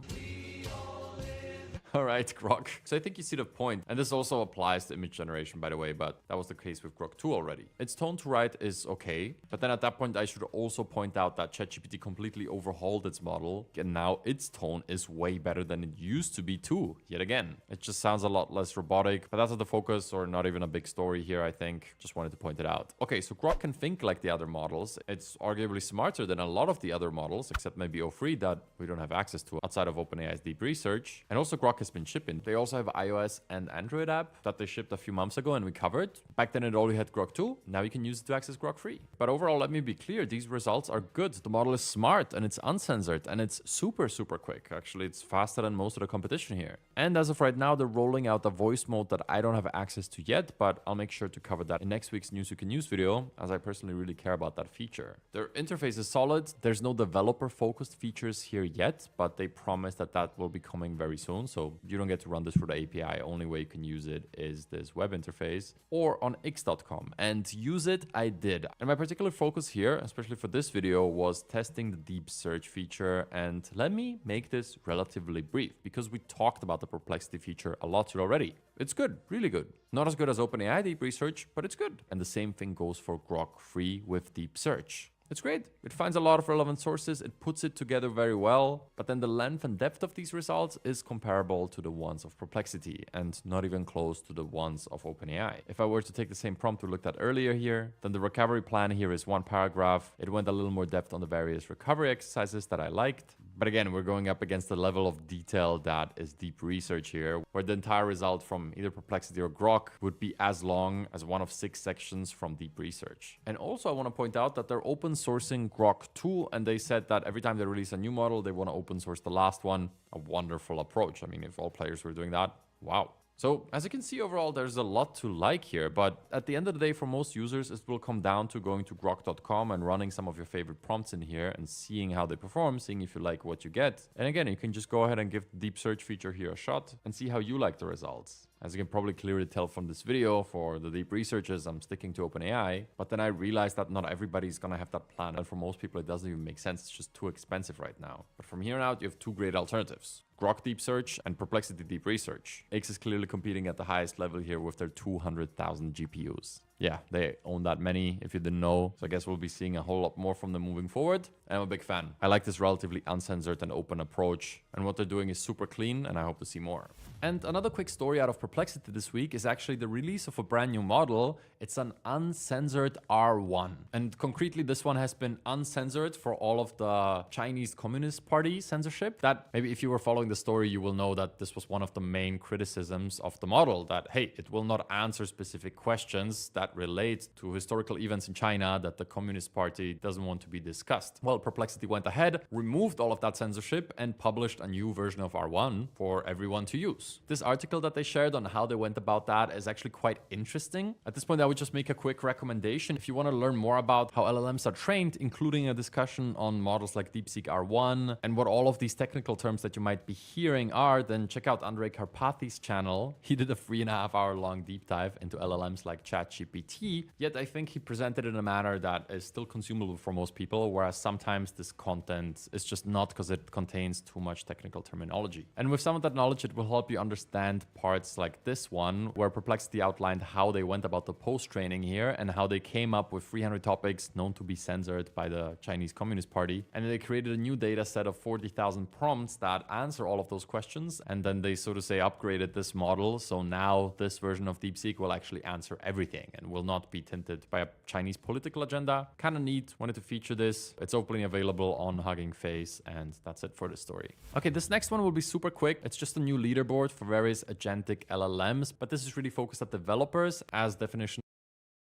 All right, Grok. So I think you see the point. And this also applies to image generation, by the way, but that was the case with Grok 2 already. Its tone to write is okay, but then at that point, I should also point out that ChatGPT completely overhauled its model, and now its tone is way better than it used to be too, yet again. It just sounds a lot less robotic, but that's not the focus or not even a big story here, I think. Just wanted to point it out. Okay, so Grok can think like the other models. It's arguably smarter than a lot of the other models, except maybe O3 that we don't have access to outside of OpenAI's deep research. And also Grok Grok has been shipping. They also have iOS and Android app that they shipped a few months ago and we covered. Back then it only had Grok 2. Now you can use it to access Grok 3. But overall, let me be clear, these results are good. The model is smart and it's uncensored and it's super quick. Actually, it's faster than most of the competition here. And as of right now, they're rolling out a voice mode that I don't have access to yet, but I'll make sure to cover that in next week's News You Can Use video, as I personally really care about that feature. Their interface is solid. There's no developer-focused features here yet, but they promise that that will be coming very soon. So you don't get to run this through the API. Only way you can use it is this web interface or on x.com. And use it, I did. And my particular focus here, especially for this video, was testing the deep search feature. And let me make this relatively brief because we talked about the perplexity feature a lot here already. It's good, really good. Not as good as OpenAI deep research, but it's good. And the same thing goes for Grok 3 with deep search. It's great. It finds a lot of relevant sources. It puts it together very well. But then the length and depth of these results is comparable to the ones of Perplexity and not even close to the ones of OpenAI. If I were to take the same prompt we looked at earlier here, then the recovery plan here is one paragraph. It went a little more depth on the various recovery exercises that I liked. But again, we're going up against the level of detail that is deep research here, where the entire result from either Perplexity or Grok would be as long as one of 6 sections from deep research. And also I want to point out that they're open sourcing Grok 2, and they said that every time they release a new model, they want to open source the last one. A wonderful approach. I mean, if all players were doing that, wow. So as you can see, overall, there's a lot to like here, but at the end of the day, for most users, it will come down to going to grok.com and running some of your favorite prompts in here and seeing how they perform, seeing if you like what you get. And again, you can just go ahead and give the deep search feature here a shot and see how you like the results. As you can probably clearly tell from this video, for the deep researches, I'm sticking to OpenAI, but then I realized that not everybody's gonna have that plan, and for most people, it doesn't even make sense. It's just too expensive right now. But from here on out, you have 2 great alternatives. Grok Deep Search and Perplexity Deep Research. X is clearly competing at the highest level here with their 200,000 GPUs. Yeah, they own that many, if you didn't know. So I guess we'll be seeing a whole lot more from them moving forward. And I'm a big fan. I like this relatively uncensored and open approach. And what they're doing is super clean, and I hope to see more. And another quick story out of Perplexity this week is actually the release of a brand new model. It's an uncensored R1. And concretely, this one has been uncensored for all of the Chinese Communist Party censorship. That maybe if you were following the story, you will know that this was one of the main criticisms of the model, that, hey, it will not answer specific questions that relate to historical events in China that the Communist Party doesn't want to be discussed. Well, Perplexity went ahead, removed all of that censorship, and published a new version of R1 for everyone to use. This article that they shared on how they went about that is actually quite interesting. At this point, I would just make a quick recommendation. If you want to learn more about how LLMs are trained, including a discussion on models like DeepSeek R1 and what all of these technical terms that you might be hearing are, then check out Andrej Karpathy's channel. He did a 3.5-hour long deep dive into LLMs like ChatGPT, yet I think he presented it in a manner that is still consumable for most people, whereas sometimes this content is just not, because it contains too much technical terminology. And with some of that knowledge, it will help you understand parts like this one, where Perplexity outlined how they went about the post-training here and how they came up with 300 topics known to be censored by the Chinese Communist Party. And they created a new data set of 40,000 prompts that answer all of those questions. And then they, so to say, upgraded this model. So now this version of DeepSeek will actually answer everything and will not be tinted by a Chinese political agenda. Kind of neat. Wanted to feature this. It's openly available on Hugging Face, and that's it for the story. Okay, this next one will be super quick. It's just a new leaderboard for various agentic LLMs, but this is really focused at developers as definition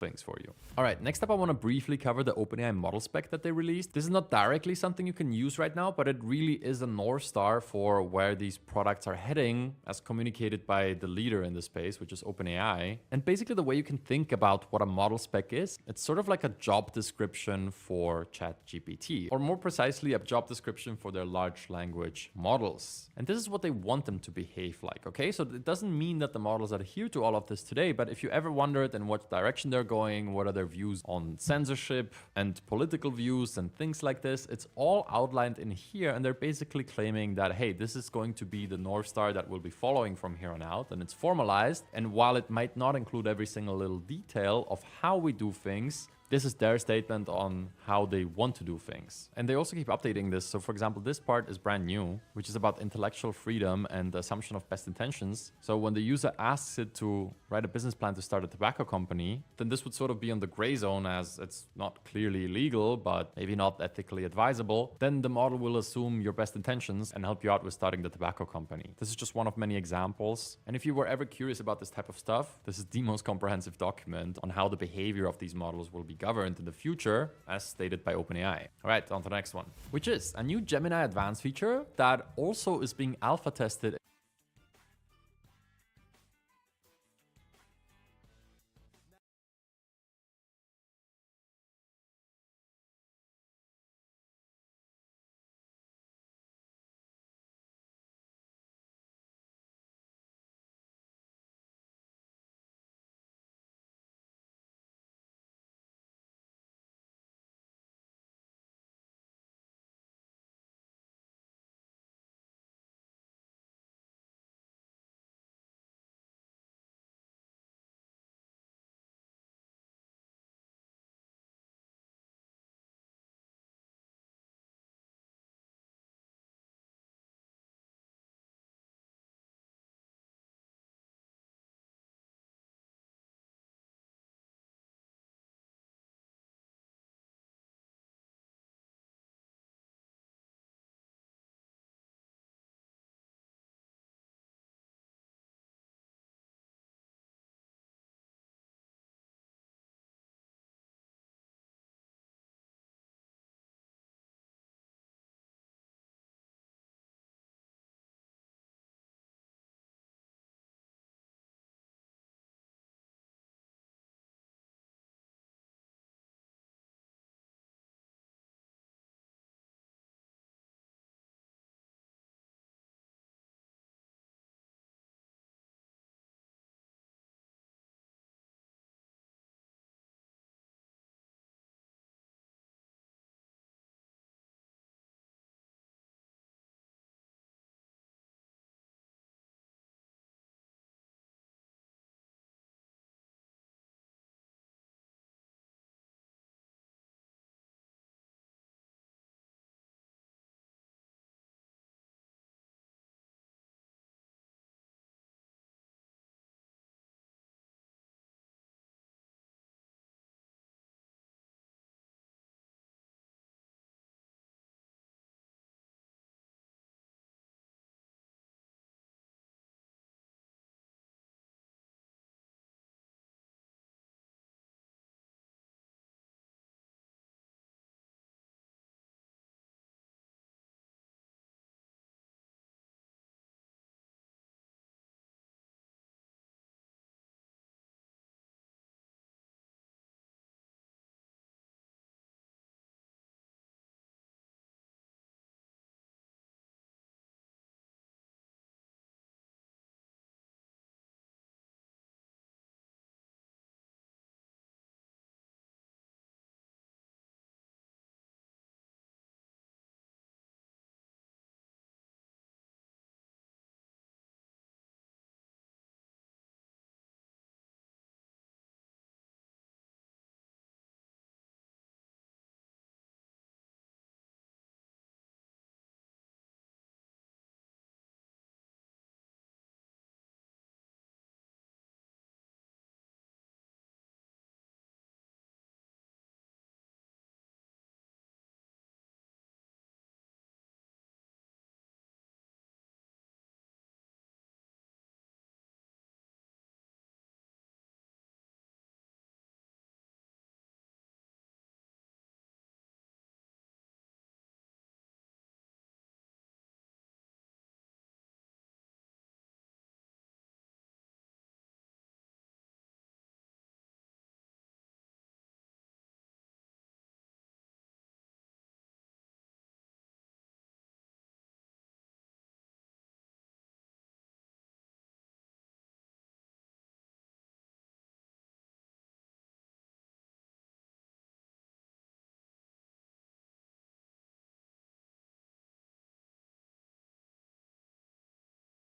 things for you. All right, next up, I want to briefly cover the OpenAI model spec that they released. This is not directly something you can use right now, but it really is a North Star for where these products are heading as communicated by the leader in the space, which is OpenAI. And basically the way you can think about what a model spec is, it's sort of like a job description for ChatGPT, or more precisely, a job description for their large language models. And this is what they want them to behave like, okay? So it doesn't mean that the models adhere to all of this today, but if you ever wondered in what direction they're going, what are their views on censorship and political views and things like this, it's all outlined in here, and they're basically claiming that, hey, this is going to be the North Star that we'll be following from here on out, and it's formalized. And while it might not include every single little detail of how we do things, This is their statement on how they want to do things. And they also keep updating this. So for example, this part is brand new, which is about intellectual freedom and the assumption of best intentions. So when the user asks it to write a business plan to start a tobacco company, then this would sort of be on the gray zone, as it's not clearly illegal, but maybe not ethically advisable. Then the model will assume your best intentions and help you out with starting the tobacco company. This is just one of many examples. And if you were ever curious about this type of stuff, this is the most comprehensive document on how the behavior of these models will be governed in the future, as stated by OpenAI. All right, on to the next one, which is a new Gemini Advanced feature that also is being alpha tested